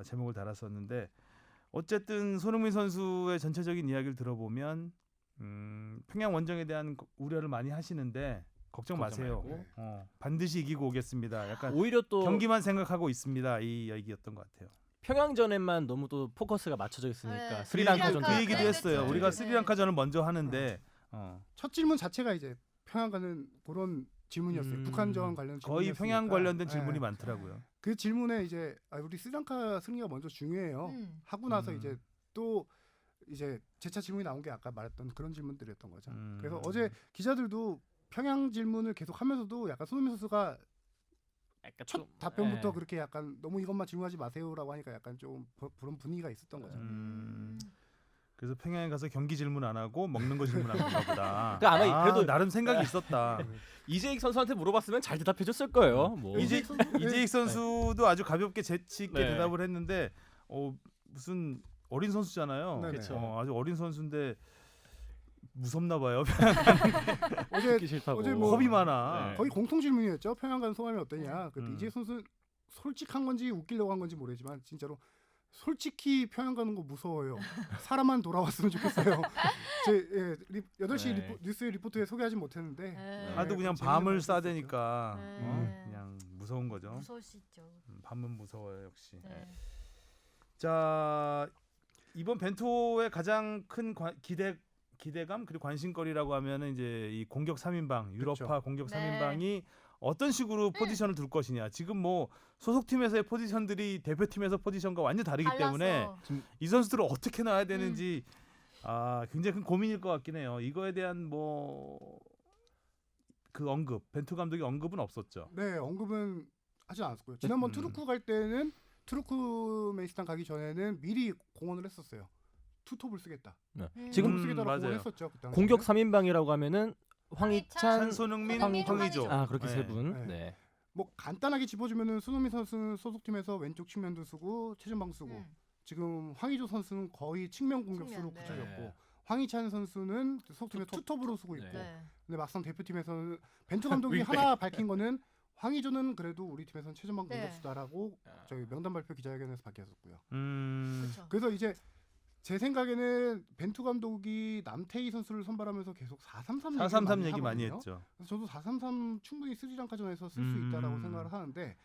제목을 달았었는데 어쨌든 손흥민 선수의 전체적인 이야기를 들어보면 평양 원정에 대한 우려를 많이 하시는데 걱정 걱정 마세요. 말고. 반드시 이기고 오겠습니다. 약간 오히려 또 경기만 생각하고 있습니다. 이 얘기였던 것 같아요. 평양전에만 너무 또 포커스가 맞춰져 있으니까 네. 스리랑카전 그 얘기도 네, 했어요. 그렇죠. 우리가 네. 스리랑카전을 먼저 하는데 첫 질문 자체가 이제 평양 가는 그런 질문이었어요. 북한전 관련 거의 질문이었으니까. 평양 관련된 네. 질문이 많더라고요. 그 질문에 이제 우리 스리랑카 승리가 먼저 중요해요. 하고 나서 이제 또 이제 재차 질문이 나온 게 아까 말했던 그런 질문들이었던 거죠. 그래서 어제 기자들도 평양 질문을 계속 하면서도 약간 손흥민 선수가 약간 첫 좀, 답변부터 예. 그렇게 약간 너무 이것만 질문하지 마세요라고 하니까 약간 좀 그런 분위기가 있었던 거죠. 그래서 평양에 가서 경기 질문 안 하고 먹는 거 질문한 건가 보다. 그러니까 아마 그래도 나름 생각이 있었다. 이재익 선수한테 물어봤으면 잘 대답해줬을 거예요. 뭐. 이재익 선수도 아주 가볍게 재치 있게 네. 대답을 했는데 무슨 어린 선수잖아요. 네네. 그쵸. 아주 어린 선수인데 무섭나 봐요. 어제 듣기 싫다고. 어제 뭐 겁이 많아. 네. 거의 공통 질문이었죠. 평양 간 소감이 어떠냐. 그때 음. 이재 선수 솔직한 건지 웃기려고 한 건지 모르지만 진짜로 솔직히 평양 가는 거 무서워요. 사람만 돌아왔으면 좋겠어요. 제 8시 네. 뉴스 리포트에 소개하지 못했는데 네. 하도 그냥 재밌는 밤을 말씀 싸대니까 네. 그냥 무서운 거죠. 무서울 수 있죠. 밤은 무서워요 역시. 네. 자 이번 벤토의 가장 큰 기대감 그리고 관심거리라고 하면은 이제 이 공격 3인방 유럽파 그렇죠. 공격 네. 3인방이 어떤 식으로 포지션을 둘 것이냐. 지금 뭐 소속팀에서의 포지션들이 대표팀에서 포지션과 완전 다르기 때문에 이 선수들을 어떻게 놔야 되는지 굉장히 큰 고민일 것 같긴 해요. 이거에 대한 뭐 그 벤투 감독의 언급은 없었죠. 네, 언급은 하지 않았고요. 지난번 음. 투르크 갈 때는 투르크메니스탄 가기 전에는 미리 공언을 했었어요. 투톱을 쓰겠다. 네. 지금 지금 쓰겠다라고 맞아요. 공언했었죠. 그 당시에. 공격 3인방이라고 하면은 황희찬, 손흥민, 황희조. 황희조. 그렇게 네. 세 분. 네. 네. 뭐 간단하게 짚어주면은 손흥민 선수는 소속팀에서 왼쪽 측면도 쓰고 최전방 쓰고 지금 황희조 선수는 거의 측면 공격수로 측면, 네. 붙여졌고 네. 황희찬 선수는 소속팀에 투톱으로 쓰고 있고 네. 근데 막상 대표팀에서는 벤투 감독이 하나 밝힌 거는 황희조는 그래도 우리 팀에서는 최전방 네. 공격수다라고 저희 명단 발표 기자회견에서 밝혔었고요. 그렇죠. 그래서 이제 제 생각에는 벤투 감독이 남태희 선수를 선발하면서 계속 4-3-3 4-3-3 얘기 많이 했죠. 그래서 저도 4-3-3 충분히 스리랑카전에서 쓸 수 있다라고 생각을 하는데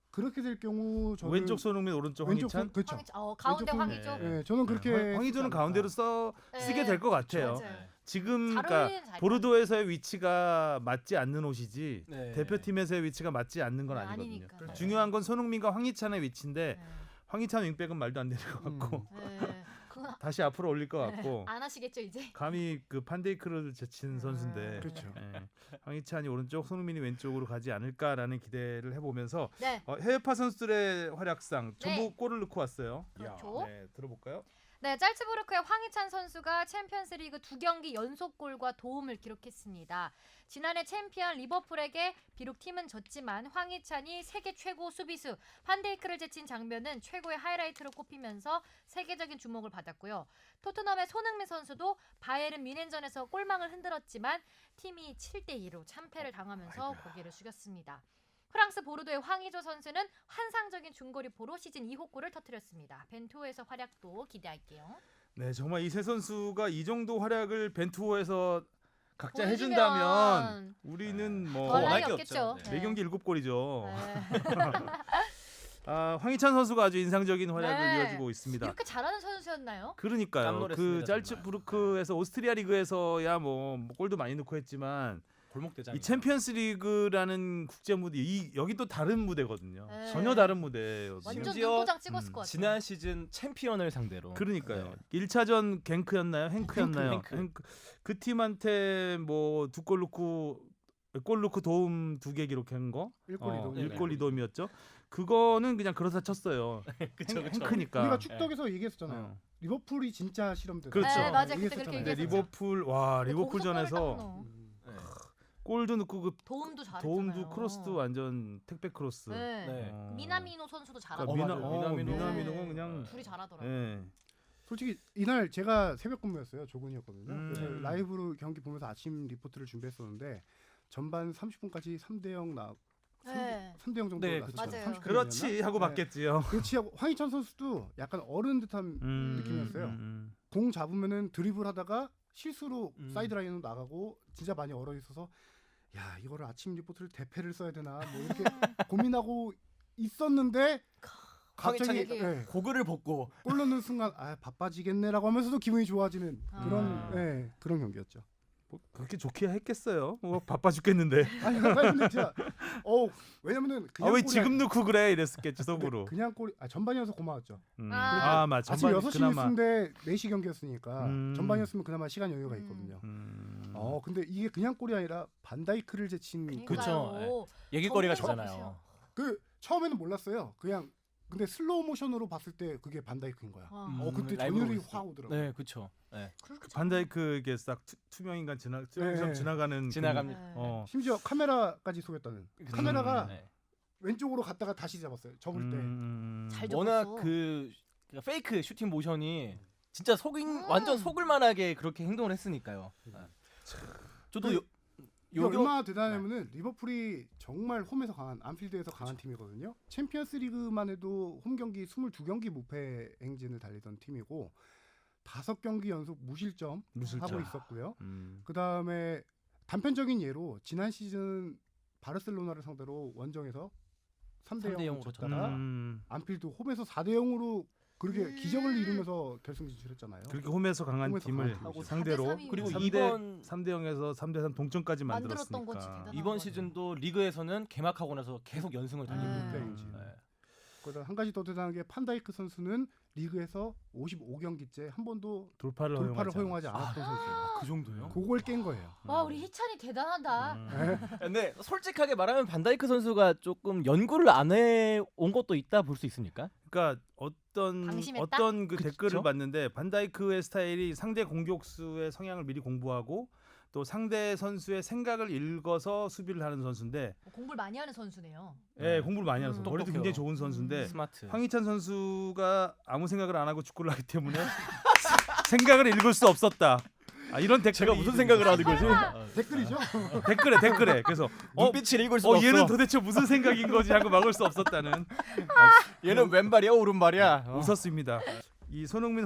그렇게 될 경우 저는 왼쪽 손흥민 오른쪽 황희찬. 그렇죠. 가운데 왼쪽 황희조. 네, 저는 그렇게 황희조는 가운데로 쓰게 될 것 같아요. 맞아요. 지금 잘 그러니까 어울리는 자리가 보르도에서의 위치가 맞지 않는 옷이지 네. 대표팀에서의 위치가 맞지 않는 건 네, 아니거든요. 아니니까. 그렇죠. 중요한 건 손흥민과 황희찬의 위치인데 네. 황희찬 윙백은 말도 안 되는 것 같고 네. 그거 다시 앞으로 올릴 것 같고 안 하시겠죠 이제? 감히 그 판데이크를 제친 선수인데 그렇죠. 황희찬이 오른쪽 손흥민이 왼쪽으로 가지 않을까라는 기대를 해보면서 네. 해외파 선수들의 활약상 전부 네. 골을 넣고 왔어요. 그렇죠. 네, 들어볼까요? 네, 짤츠부르크의 황희찬 선수가 챔피언스리그 2경기 연속골과 도움을 기록했습니다. 지난해 챔피언 리버풀에게 비록 팀은 졌지만 황희찬이 세계 최고 수비수 판데이크를 제친 장면은 최고의 하이라이트로 꼽히면서 세계적인 주목을 받았고요. 토트넘의 손흥민 선수도 바이에른 뮌헨전에서 골망을 흔들었지만 팀이 7대2로 참패를 당하면서 고개를 숙였습니다. 프랑스 보르도의 황희조 선수는 환상적인 중거리포로 시즌 2호 골을 터뜨렸습니다. 벤투호에서 활약도 기대할게요. 네, 정말 이 세 선수가 이 정도 활약을 벤투호에서 각자 보여주면 해준다면 우리는 뭐 더 원할 나이 게 없겠죠. 없죠. 네 경기 7골이죠. 네. 황희찬 선수가 아주 인상적인 활약을 네. 이어주고 있습니다. 이렇게 잘하는 선수였나요? 그러니까요. 깜놀했습니다, 그 정말. 짤츠부르크에서 오스트리아 리그에서야 뭐 골도 많이 넣고 했지만 골목 대장. 이 챔피언스리그라는 국제 무대 여기 또 다른 무대거든요. 네. 전혀 다른 무대예요. 완전 심지어, 눈도장 찍었을 것 같아요. 지난 시즌 챔피언을 상대로. 그러니까요. 네. 1차전 갱크였나요? 행크였나요? 행크. 그 팀한테 뭐 골 넣고 도움 2개 기록한 거. 1골 이동. 네. 1골 2도움이었죠. 그거는 그냥 그렇다 쳤어요. 그쵸. 행크니까. 우리가 축덕에서 얘기했었잖아요. 어. 리버풀이 진짜 실험되다. 그렇죠. 네, 맞아요. 그때 얘기했었잖아요. 그렇게 근데 얘기했었죠. 리버풀전에서 네. 골도 넣고 그 도움도 잘했잖아요. 도움도 크로스도 완전 택배 크로스. 네. 네. 미나미노 선수도 잘하고. 그러니까 맞아요. 미나미노가 그냥 둘이 잘하더라고요. 예. 솔직히 이날 제가 새벽 근무였어요. 조근이었거든요. 그래서 음. 라이브로 경기 보면서 아침 리포트를 준비했었는데 전반 30분까지 3대0 네. 3대0 정도 네, 났었죠. 맞아요. 30분 그렇지 하고 네. 받겠지요. 그렇지 하고 황희찬 선수도 약간 어른 듯한 느낌이었어요. 공 잡으면은 드리블하다가 실수로 사이드 라인으로 나가고 진짜 많이 얼어 있어서 야 이거를 아침 리포트를 대패를 써야 되나 뭐 이렇게 고민하고 있었는데 갑자기 황희찬이 예, 고글을 벗고 골 넣는 순간 아 바빠지겠네라고 하면서도 기분이 좋아지는 그런 아. 그런 경기였죠. 뭐 그렇게 좋게 했겠어요. 뭐 바빠 죽겠는데. 아니 근데 진짜 왜냐면은 아 왜 골이 지금 넣고 그래 이랬었겠지 속으로. 그냥 골이 전반이어서 고마웠죠. 아. 맞아. 아침 전반 6시 그나마. 뉴스인데 4시 경기였으니까 음. 전반이었으면 그나마 시간 여유가 있거든요. 근데 이게 그냥 골이 아니라 반다이크를 제친 그쵸. 그러니까요. 얘기거리가 정보가 좋잖아요. 그 처음에는 몰랐어요. 그냥 근데 슬로우 모션으로 봤을 때 그게 반다이크인 거야. 와. 그때 라이브로 전율이 봤을 확 때. 오더라고요. 네, 그렇죠. 네. 그렇죠. 반다이크 이게 싹 투명 인간 네. 지나가는 지나갑니다. 네. 심지어 카메라까지 속였다는. 카메라가 네. 왼쪽으로 갔다가 다시 잡았어요. 접을 때. 잘 워낙 접었어. 그 페이크 슈팅 모션이 진짜 음. 완전 속을 만하게 그렇게 행동을 했으니까요. 네. 저도 그- 이게 요거 얼마나 대단하냐면은 리버풀이 정말 홈에서 강한 안필드에서 강한 팀이거든요. 챔피언스 리그만 해도 홈 경기 22경기 무패 행진을 달리던 팀이고 5경기 연속 무실점 하고 있었고요. 그다음에 단편적인 예로 지난 시즌 바르셀로나를 상대로 원정에서 3대 0으로 3대0으로 졌다가 안필드 홈에서 4대 0으로 그렇게 기적을 이루면서 결승 진출했잖아요. 그렇게 홈에서 강한 홈에서 팀을 강한 팀이죠. 상대로 4대 3 이면 그리고 3대 이번 3대 0에서 3대 3 동점까지 만들었던 거지, 만들었으니까. 대단한 이번 거죠. 시즌도 리그에서는 개막하고 나서 계속 연승을 달리고 네. 있대요. 무패 네. 그다음 한 가지 더 대단한 게 판다이크 선수는 리그에서 55경기째 한 번도 돌파를 허용하지 않았던 선수예요. 그 정도요? 그걸 깬 거예요. 와 우리 희찬이 대단하다. 근데 솔직하게 말하면 반다이크 선수가 조금 연구를 안 해 온 것도 있다 볼 수 있습니까? 그러니까 어떤 방심했다? 그 그쵸? 댓글을 봤는데 반다이크의 스타일이 상대 공격수의 성향을 미리 공부하고 또 상대 선수의 생각을 읽어서 수비를 하는 선수인데 공부를 많이 하는 선수네요. 예, 공부를 많이 하는 선수. 머리도 똑똑해요. 굉장히 좋은 선수인데 스마트. 황희찬 선수가 아무 생각을 안 하고 축구를 하기 때문에 생각을 읽을 수 없었다. 이런 댓글이 제가 무슨 생각을 하는 거지? 설마. 댓글이죠. 댓글에 그래서 눈빛을 읽을 수 없어. 얘는 도대체 무슨 생각인 거지 하고 막을 수 없었다는 얘는 왼발이야 오른발이야. 웃었습니다. 이 손흥민,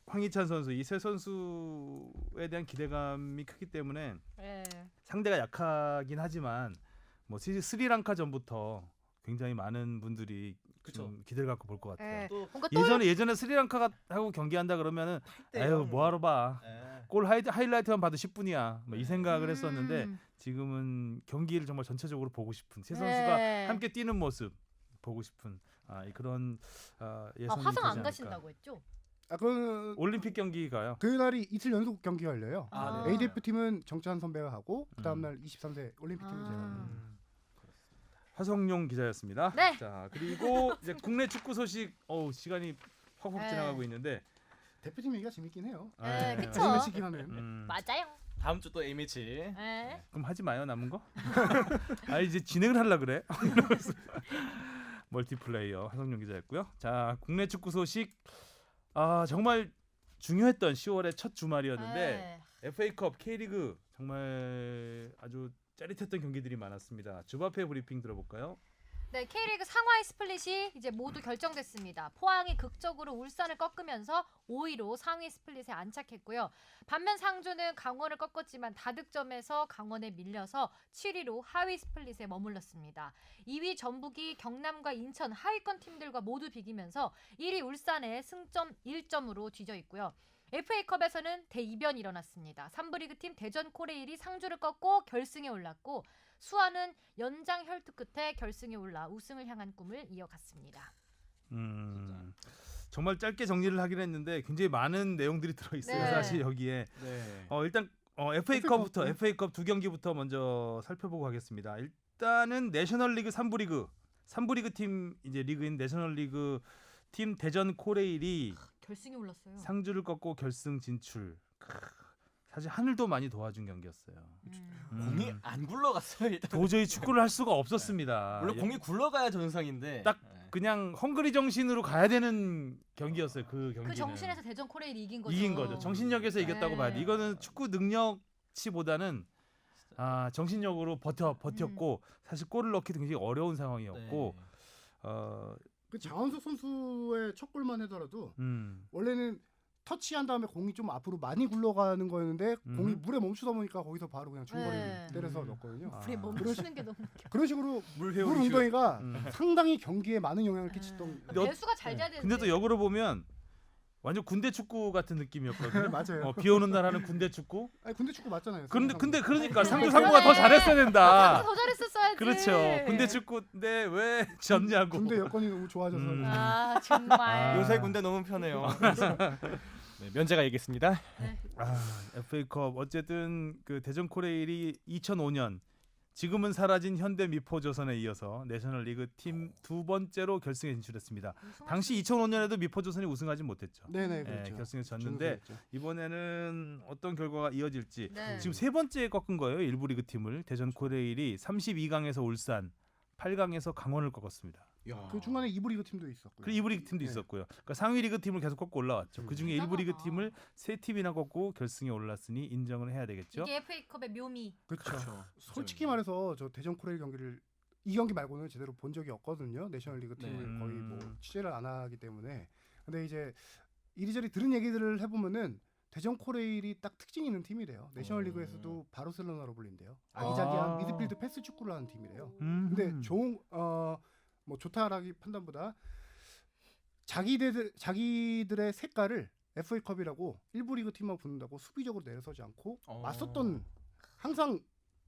황희찬 선수 이 세 선수에 대한 기대감이 크기 때문에 네. 상대가 약하긴 하지만 뭐 스리랑카 전부터 굉장히 많은 분들이 좀 기대를 갖고 볼 것 같아요. 네. 또 뭔가 또 예전에 스리랑카가 하고 경기한다 그러면은 에휴 뭐하러 봐. 골 하이라이트만 봐도 10분이야. 뭐 이 생각을 했었는데 지금은 경기를 정말 전체적으로 보고 싶은 세 선수가 네. 함께 뛰는 모습 보고 싶은 그런 예선이 화성 되지 안 않을까. 가신다고 했죠? 그 올림픽 경기가요. 그날이 이틀 연속 경기가 열려요. 아. A 대표팀은 정찬 선배가 하고 그 다음 날 23세 올림픽 팀을 제가 합니다. 화성용 기자였습니다. 네. 자 그리고 이제 국내 축구 소식 시간이 확확 네. 지나가고 있는데 대표팀 얘기가 재밌긴 해요. 네, 그쵸. A매치 기간은. 맞아요. 다음 주 또 A매치. 네. 그럼 하지 마요 남은 거. 이제 진행을 하려 그래. 멀티플레이어 화성용 기자였고요. 자 국내 축구 소식 정말 중요했던 10월의 첫 주말이었는데 네. FA컵 K리그 정말 아주 짜릿했던 경기들이 많았습니다. 주바페 브리핑 들어볼까요? 네, K리그 상하이 스플릿이 이제 모두 결정됐습니다. 포항이 극적으로 울산을 꺾으면서 5위로 상위 스플릿에 안착했고요. 반면 상주는 강원을 꺾었지만 다득점에서 강원에 밀려서 7위로 하위 스플릿에 머물렀습니다. 2위 전북이 경남과 인천 하위권 팀들과 모두 비기면서 1위 울산에 승점 1점으로 뒤져 있고요. FA컵에서는 대이변이 일어났습니다. 3부 리그팀 대전 코레일이 상주를 꺾고 결승에 올랐고 수원은 연장 혈투 끝에 결승에 올라 우승을 향한 꿈을 이어갔습니다. 정말 짧게 정리를 하긴 했는데 굉장히 많은 내용들이 들어있어요. 네. 사실 여기에 네. 일단 FA컵 두 경기부터 먼저 살펴보고 가겠습니다. 일단은 내셔널리그 3부 리그 팀 이제 리그인 내셔널리그 팀 대전 코레일이 결승에 올랐어요. 상주를 꺾고 결승 진출. 사실 하늘도 많이 도와준 경기였어요. 공이 안 굴러갔어요. 일단. 도저히 축구를 할 수가 없었습니다. 물론 공이 굴러가야 전상인데. 딱 그냥 헝그리 정신으로 가야 되는 경기였어요. 그 경기는. 그 정신에서 대전 코레일이 이긴 거죠. 이긴 거죠. 정신력에서 이겼다고 네. 봐야 돼. 이거는 축구 능력치보다는 정신력으로 버텼고 사실 골을 넣기도 굉장히 어려운 상황이었고 네. 그 장원석 선수의 첫 골만 해더라도 원래는 터치한 다음에 공이 좀 앞으로 많이 굴러가는 거였는데 공이 물에 멈추다 보니까 거기서 바로 그냥 중거리 네. 때려서 넣었거든요. 물에 멈추는 게 너무 웃겨. 그런 식으로 물 물 웅덩이가 상당히 경기에 많은 영향을 끼쳤던. 근데 어- 배수가 잘 돼야 되는데. 근데 또 역으로 보면 완전 군대 축구 같은 느낌이었거든요. 맞아요. 비 오는 날 하는 군대 축구. 아니 군대 축구 맞잖아요. 근데 그러니까 아니, 상주 그러네. 상무가 더 잘했어야 된다. 더 잘했었어야지. 그렇죠. 군대 축구인데 왜 졌냐고. 군대 여건이 너무 좋아져서. 아 정말. 요새 군대 너무 편해요. 네, 면제가 얘기했습니다. FA컵 어쨌든 그 대전 코레일이 2005년 지금은 사라진 현대 미포조선에 이어서 내셔널리그 팀 두 번째로 결승에 진출했습니다. 당시 2005년에도 미포조선이 우승하지 못했죠. 네네 예, 그렇죠. 결승에 졌는데 이번에는 어떤 결과가 이어질지 네. 지금 세 번째 꺾은 거예요. 일부 리그 팀을 대전 코레일이 32강에서 울산, 8강에서 강원을 꺾었습니다. 그 중간에 이부 리그 팀도 있었고요. 그리고 2부 리그 팀도 네. 있었고요. 그러니까 상위 리그 팀을 계속 꺾고 올라왔죠. 그 중에 1부 리그 대단하다. 팀을 세 팀이나 꺾고 결승에 올랐으니 인정을 해야 되겠죠. 이게 FA컵의 묘미. 그렇죠. 솔직히 말해서 저 대전 코레일 경기를 이 경기 말고는 제대로 본 적이 없거든요. 내셔널리그 팀을 네. 거의 뭐 취재를 안 하기 때문에. 근데 이제 이리저리 들은 얘기들을 해보면은 대전 코레일이 딱 특징 있는 팀이래요. 내셔널리그에서도 바르셀로나로 불린대요. 아기자기한 미드필드 패스 축구를 하는 팀이래요. 근데 좋은 뭐 좋다라기 판단보다 자기들의 색깔을 FA컵이라고 일부 리그 팀만 붙는다고 수비적으로 내려서지 않고 맞섰던 항상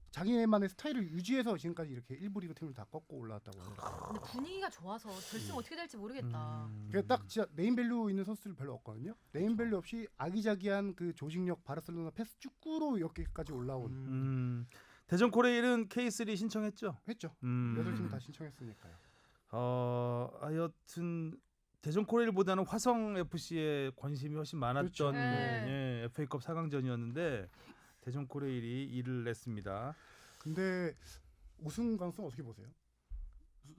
자기네만의 스타일을 유지해서 지금까지 이렇게 일부 리그 팀을 다 꺾고 올라왔다고 하더라고요. 근데 분위기가 좋아서 결승 어떻게 될지 모르겠다. 그게 딱 진짜 네임밸류 있는 선수들 별로 없거든요. 네임밸류 없이 아기자기한 그 조직력 바르셀로나 패스 축구로 여기까지 올라온 대전 코레일은 K3 신청했죠. 했죠. 음. 8팀 다 신청했으니까요. 하여튼 대전 코레일보다는 화성 FC에 관심이 훨씬 많았던 그렇죠. 네. FA컵 4강전이었는데 대전 코레일이 이를 냈습니다. 근데 우승 가능성 어떻게 보세요?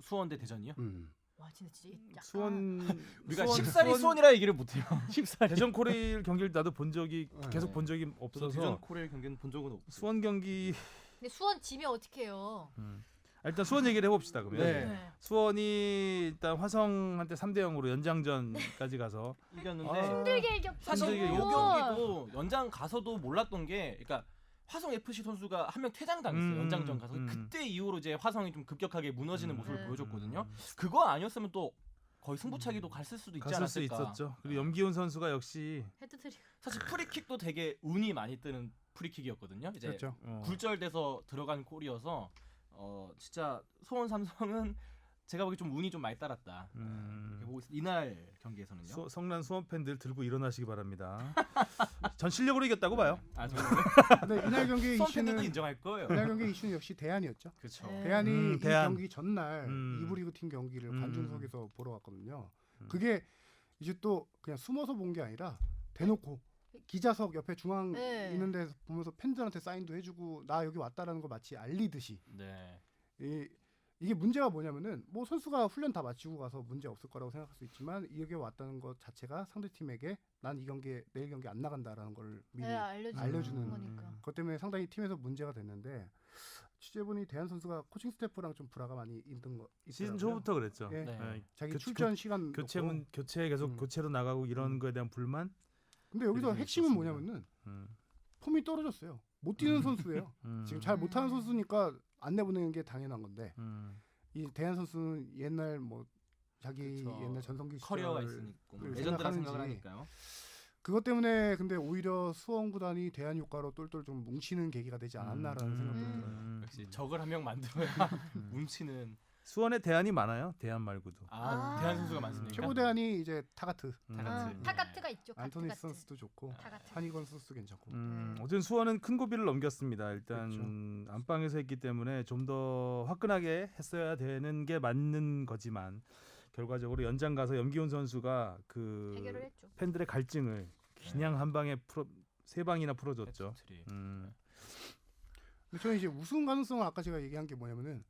수원 대 대전이요? 와 진짜 약간 수원 우리가 십살이 수원이라 얘기를 못해요. 십살이. 대전 코레일 경기를 나도 본 적이 네. 계속 본 적이 저도 없어서 대전 코레일 경기는 본 적은 없어요. 수원 경기 근데 수원 지면 어떡해요? 일단 수원 얘기를 해봅시다 그러면. 네. 수원이 일단 화성한테 3대0으로 연장전까지 가서 이겼는데 힘들게 이겼고. 사실 이 힘들게 경기도 연장 가서도 몰랐던 게, 그러니까 화성 FC 선수가 한 명 퇴장당했어요. 연장전 가서 그때 이후로 이제 화성이 좀 급격하게 무너지는 모습을 보여줬거든요. 그거 아니었으면 또 거의 승부차기도 갔을 수도 있지 갔을 수 않았을까. 있었죠. 그리고 염기훈 선수가 역시 헤드트릭. 사실 프리킥도 되게 운이 많이 뜨는 프리킥이었거든요. 이제 그렇죠. 굴절돼서 들어간 골이어서 진짜 수원 삼성은 제가 보기 좀 운이 좀 많이 따랐다. 이렇게 보고 있어요. 이날 경기에서는요. 성난 수원 팬들 들고 일어나시기 바랍니다. 전 실력으로 이겼다고 봐요. 근데 이날 경기 수원 팬들도 이슈는 인정할 거예요. 이날 경기 이슈는 역시 대안이었죠. 그렇죠. 네. 대안이 이 대안. 경기 전날 이부 리그 팀 경기를 관중석에서 보러 갔거든요. 그게 이제 또 그냥 숨어서 본 게 아니라 대놓고 기자석 옆에 중앙 네. 있는 데 보면서 팬들한테 사인도 해주고 나 여기 왔다라는 거 마치 알리듯이. 네. 이게 문제가 뭐냐면은 뭐 선수가 훈련 다 마치고 가서 문제 없을 거라고 생각할 수 있지만 여기 왔다는 것 자체가 상대 팀에게 난 이 경기에 내일 경기 안 나간다라는 걸 미리 네, 알려주는 거니까. 그것 때문에 상당히 팀에서 문제가 됐는데 취재분이 대한 선수가 코칭 스태프랑 좀 불화가 많이 있던 거 시즌 있더라고요. 초부터 그랬죠. 예. 네. 자기 교- 출전 시간 교체 계속 교체로 나가고 이런 거에 대한 불만. 근데 여기서 그게 핵심은 있었습니다. 뭐냐면은 음. 폼이 떨어졌어요. 못 뛰는 선수예요. 지금 잘 못하는 선수니까 안 내보내는 게 당연한 건데 이 대한 선수는 옛날 뭐 자기 그쵸. 옛날 전성기 커리어가 시절을 있으니까 뭐 그 레전드라 생각하는지. 생각을 하니까요. 그것 때문에 근데 오히려 수원 구단이 대한 효과로 똘똘 좀 뭉치는 계기가 되지 않았나라는 생각도 들어요. 역시 적을 한 명 만들어야 뭉치는. 수원에 대안이 많아요. 대안 말고도. 대한 선수가 많습니까? 최고 대안이 이제 타가트, 타가트. 타가트가 있죠. 안토니 타가트. 선수도 좋고 타가트. 한이건 선수도 괜찮고. 어쨌든 수원은 큰 고비를 넘겼습니다. 일단 그렇죠. 안방에서 했기 때문에 좀 더 화끈하게 했어야 되는 게 맞는 거지만 결과적으로 연장 가서 염기훈 선수가 그 해결을 했죠. 팬들의 갈증을 그냥 한 방에 세 방이나 풀어줬죠. 해트트릭. 근데 저는 이제 우승 가능성을 아까 제가 얘기한 게 뭐냐면은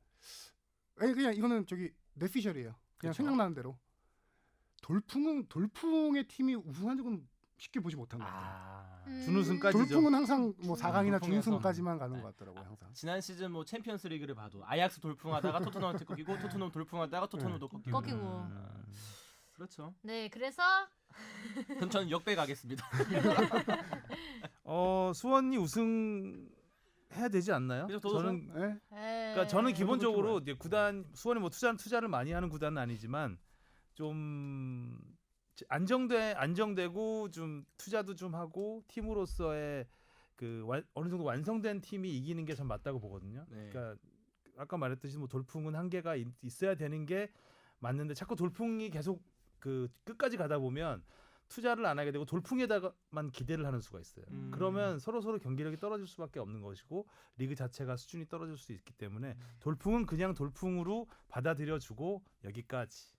그냥 이거는 저기 뇌피셜이에요. 그냥 그쵸. 생각나는 대로 돌풍의 팀이 우승한 적은 쉽게 보지 못한 것 같아요. 준우승까지죠. 돌풍은 항상 뭐 4강이나 돌풍에서. 준우승까지만 가는 네. 것 같더라고요. 항상. 지난 시즌 뭐 챔피언스 리그를 봐도 아약스 돌풍하다가 토트넘한테 꺾이고 토트넘 돌풍하다가 토트넘도 꺾이고. 꺾이고. 그렇죠. 네, 그래서 저는 역배 가겠습니다. 수원이 우승해야 되지 않나요? 그래서 더 저는 네? 그러니까 저는 기본적으로 이제 구단 수원이 뭐 투자를 많이 하는 구단은 아니지만 좀 안정되고 좀 투자도 좀 하고 팀으로서의 그 어느 정도 완성된 팀이 이기는 게 전 맞다고 보거든요. 네. 그러니까 아까 말했듯이 뭐 돌풍은 한계가 있어야 되는 게 맞는데 자꾸 돌풍이 계속 그 끝까지 가다 보면 투자를 안 하게 되고 돌풍에다가만 기대를 하는 수가 있어요. 그러면 서로 경기력이 떨어질 수밖에 없는 것이고 리그 자체가 수준이 떨어질 수 있기 때문에 돌풍은 그냥 돌풍으로 받아들여주고 여기까지.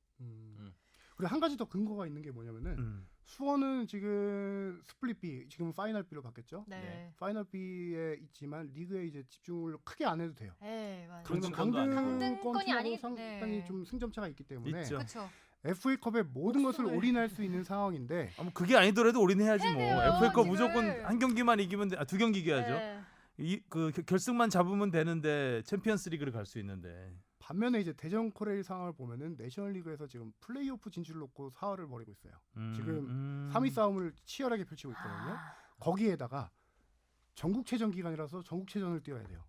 그리고 한 가지 더 근거가 있는 게 뭐냐면은 수원은 지금 스플릿 B, 지금 파이널 B로 바뀌었죠. 네. 파이널 B에 있지만 리그에 이제 집중을 크게 안 해도 돼요. 네, 맞아요. 그러면 강등권도 아니고. 강등권이 팀하고 아니- 상당히 네. 좀 승점차가 있기 때문에 있죠. 그렇죠. FA컵의 모든 것을 목숨을. 올인할 수 있는 상황인데 뭐 그게 아니더라도 올인해야지 뭐. 해야 돼요, FA컵 지금. 무조건 한 경기만 이기면 두 경기 이겨야죠. 네. 그 결승만 잡으면 되는데 챔피언스리그를 갈 수 있는데. 반면에 이제 대전 코레일 상황을 보면은 내셔널리그에서 지금 플레이오프 진출을 놓고 사활을 벌이고 있어요. 지금 3위 싸움을 치열하게 펼치고 있거든요. 아, 거기에다가 전국체전 기간이라서 전국체전을 뛰어야 돼요.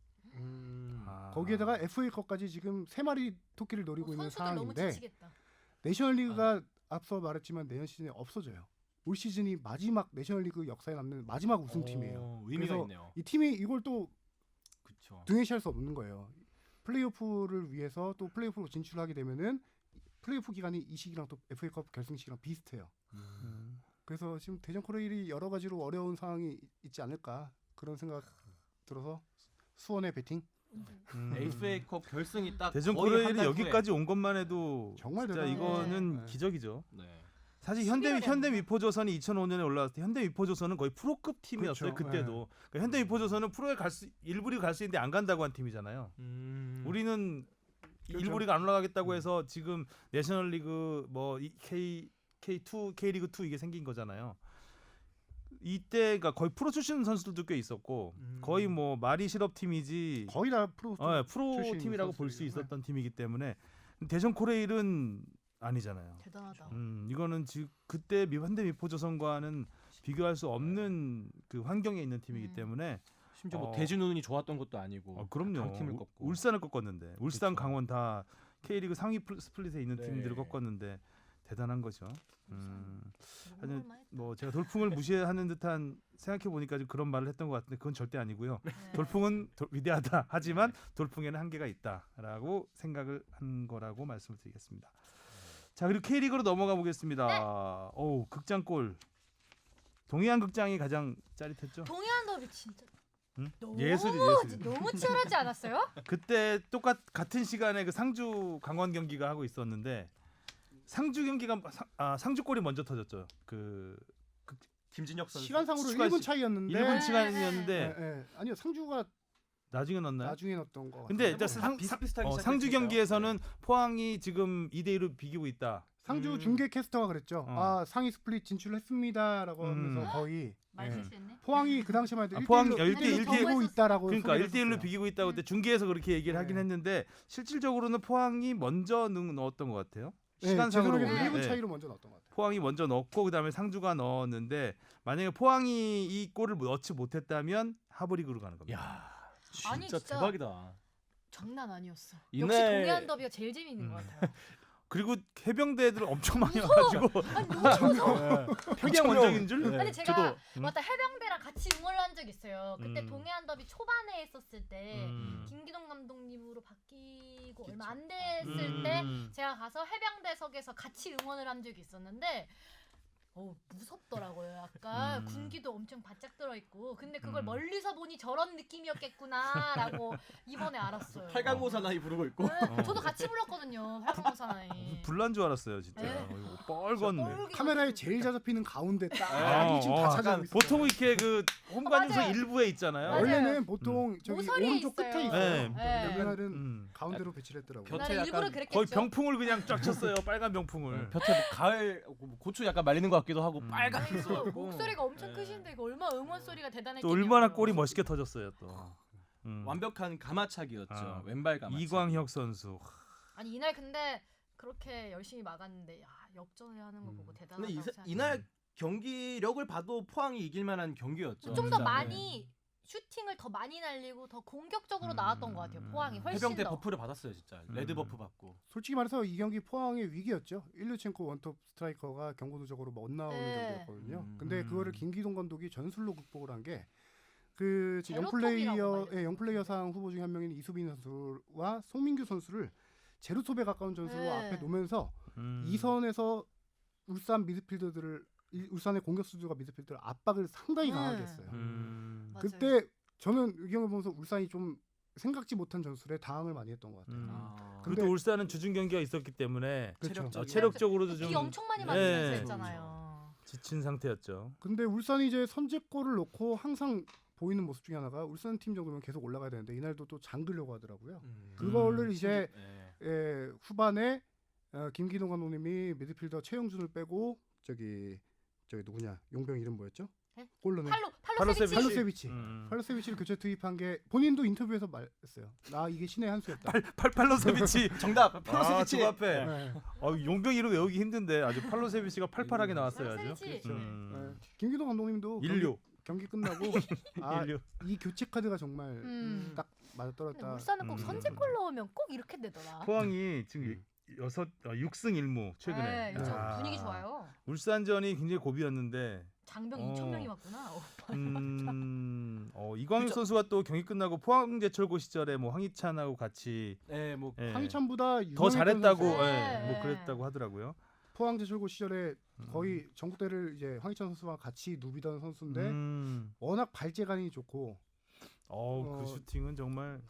아. 거기에다가 FA컵까지 지금 3마리 토끼를 노리고 있는 선수들 너무 상황인데 지치겠다. 내셔널리그가 앞서 말했지만 내년 시즌에 없어져요. 올 시즌이 마지막 내셔널리그 역사에 남는 마지막 우승팀이에요. 의미가 그래서 있네요. 이 팀이 이걸 또 그렇죠. 등에시할 수 없는 거예요. 플레이오프를 위해서 또 플레이오프로 진출하게 되면은 플레이오프 기간이 이 시기랑 또 FA컵 결승 시기랑 비슷해요. 그래서 지금 대전 코레일이 여러 가지로 어려운 상황이 있지 않을까 그런 생각 들어서 수원의 배팅 FA컵 결승이 딱 대전 거의 코레일이 한달 후에. 여기까지 온 것만 해도 정말 진짜 대단하네. 이거는 네. 기적이죠. 네. 사실 12월에 현대미포조선이 2005년에 올라왔을 때 현대미포조선은 거의 프로급 팀이었어요. 그렇죠. 그때도. 그러니까 현대미포조선은 프로에 일부 리그 갈 수 있는데 안 간다고 한 팀이잖아요. 우리는 그렇죠. 일부 리그 안 올라가겠다고 해서 지금 내셔널리그 뭐 K2, K리그 2 이게 생긴 거잖아요. 이때가 거의 프로 출신 선수들도 꽤 있었고 거의 뭐 말이 실업 팀이지 거의 다 프로 프로 출신 팀이라고 볼 수 선수들이잖아요. 있었던 팀이기 때문에 대전 코레일은 아니잖아요. 대단하다. 이거는 지금 그때 현대미포조선과는 비교할 수 없는 그 환경에 있는 팀이기 때문에 심지어 뭐 대진운이 좋았던 것도 아니고 그럼요. 강팀을 꺾고. 울산을 꺾었는데 울산, 그쵸. 강원 다 K리그 상위 스플릿에 있는 네. 팀들을 꺾었는데 대단한 거죠. 하여튼 얼마나 뭐 제가 돌풍을 무시하는 듯한 생각해 보니까 그런 말을 했던 것 같은데 그건 절대 아니고요. 네. 돌풍은 위대하다. 하지만 돌풍에는 한계가 있다라고 생각을 한 거라고 말씀을 드리겠습니다. 자, 그리고 K리그로 넘어가 보겠습니다. 어우, 극장골. 동해안 극장이 가장 짜릿했죠. 동해안 더비 진짜 응? 너무 예술이. 너무 치열하지 않았어요? 그때 같은 시간에 그 상주 강원 경기가 하고 있었는데 상주 경기가 상주골이 먼저 터졌죠. 그 김진혁 선수 시간상으로 추가 1분 차이였는데 1분 시간이었는데 네. 아니요 상주가 나중에 넣었나요? 나중에 넣었던 거 근데 같아요. 일단 비슷비슷하게 상주 시작했으니까요. 경기에서는 포항이 지금 2대1로 비기고 있다. 상주 중계 캐스터가 그랬죠. 상위 스플릿 진출했습니다라고 하면서 거의 말 예. 실수했네. 포항이 그 당시만 해도 포항이 1대1로 1대1 비기고 있다라고 그러니까 소개를 1대1로 했었어요. 비기고 있다고 그때 중계에서 그렇게 얘기를 하긴 네. 했는데 실질적으로는 포항이 먼저 넣었던 것 같아요. 네, 시간상으로 제 생각에는 보면. 1분 네. 차이로 먼저 넣었던 것 같아요. 포항이 먼저 넣고 그다음에 상주가 넣었는데 만약에 포항이 이 골을 넣지 못했다면 하브리그로 가는 겁니다. 야, 아니, 진짜 진짜. 대박이다. 장난 아니었어. 이날- 역시 동해안 더비가 제일 재밌는 것 같아요. 그리고 해병대 애들 엄청 많이 와가지고 아니 너무 무서워. 평양 원정인 줄. 네. 근데 제가 저도 맞다 해병대랑 같이 응원을 한 적 있어요. 그때 음. 동해안 더비 초반에 했었을 때 음. 김기동 감독님으로 바뀌고 그쵸. 얼마 안 됐을 음. 때 제가 가서 해병대석에서 같이 응원을 한 적이 있었는데 무섭더라고요. 약간 군기도 엄청 바짝 들어있고 근데 그걸 멀리서 보니 저런 느낌이었겠구나라고 이번에 알았어요. 활강호 사나이 부르고 있고. 네, 저도 같이 불렀거든요. 활강호 사나이. 불난 줄 알았어요 진짜. 네. 뻘건네. 뻘겋게 카메라에 가지고. 제일 잘 잡히는 가운데 딱 아, 지금 다 약간 찾아오고 있어요. 보통 이렇게 그 홈관중석 맞아요. 일부에 있잖아요. 맞아요. 원래는 보통 저기 모서리에 오른쪽 있어요. 끝에 네. 있어요. 네. 여기는 가운데로 배치를 했더라고요. 곁에 그날은 일부러 약간 그랬겠죠. 거의 병풍을 그냥 쫙 쳤어요. 빨간 병풍을. 볕에 뭐 가을 고추 약간 말리는 것 같기도 하고 음. 빨갛게 아니, 그 있어갖고. 목소리가 엄청 네. 크신데 그 얼마나 응원 소리가 또 대단했겠냐고. 얼마나 골이 멋있게 터졌어요 또. 완벽한 가마차기였죠. 아. 왼발 가마차기. 이광혁 선수. 아니 이날 근데 그렇게 열심히 막았는데 야, 역전을 하는 거 보고 근데 대단하다고 생각해요. 이날 경기력을 봐도 포항이 이길 만한 경기였죠. 좀 더 진짜. 많이 슈팅을 더 많이 날리고 더 공격적으로 나왔던 것 같아요. 포항이 훨씬 해병대 더. 버프를 받았어요, 진짜. 레드 버프 받고. 솔직히 말해서 이 경기 포항의 위기였죠. 일류첸코 원톱 스트라이커가 경고 누적으로 못 나오는 네. 경기였거든요. 음. 근데 그거를 김기동 감독이 전술로 극복을 한 게 그 제로톱이라고 영플레이어상 후보 중에 한 명인 이수빈 선수와 송민규 선수를 제로톱에 가까운 전술로 네. 앞에 놓으면서 이 선에서 울산의 공격 수주가 미드필더를 압박을 상당히 강하게 했어요. 맞아요. 그때 저는 이 경기 보면서 울산이 좀 생각지 못한 전술에 당황을 많이 했던 것 같아요. 아. 근데- 그리고 울산은 주중 경기가 있었기 때문에 그렇죠. 체력적으로도 좀 비 엄청 많이 네. 맞으면서 했잖아요. 지친 상태였죠. 근데 울산이 이제 선제골을 넣고 항상 보이는 모습 중에 하나가 울산 팀 정도면 계속 올라가야 되는데 이날도 또 잠그려고 하더라고요. 그거를 이제 후반에 김기동 감독님이 미드필더 최영준을 빼고 저기 누구냐 용병 이름 뭐였죠? 네? 골 넣은 팔로세비치. 팔로세비치. 음. 팔로세비치를 교체 투입한 게 본인도 인터뷰에서 말했어요. 나 이게 신의 한 수였다. 팔로세비치. 정답. 팔로세비치. 주 앞에. 네. 용병 이름 외우기 힘든데 아주 팔로세비치가 팔팔하게 나왔어요. 아주. 팔로세비치. 네. 김기동 감독님도 인류. 경기 끝나고 인류. 이 교체 카드가 정말 음. 딱 맞아 근데 떨어졌다. 울산은 꼭 선제골 넣으면 꼭 이렇게 되더라. 포항이 지금 6승 1무 최근에. 네, 저 아. 분위기 좋아요. 울산전이 굉장히 고비였는데 장병 어. 2천 명이 왔구나. 이광익 선수가 또 경기 끝나고 포항제철고 시절에 뭐 황희찬하고 같이 네, 뭐 예, 황희찬보다 더 유명했던 잘했다고 선수. 네. 뭐 그랬다고 하더라고요. 포항제철고 시절에 거의 전국대를 이제 황희찬 선수와 같이 누비던 선수인데 워낙 발재간이 좋고 그 슈팅은 정말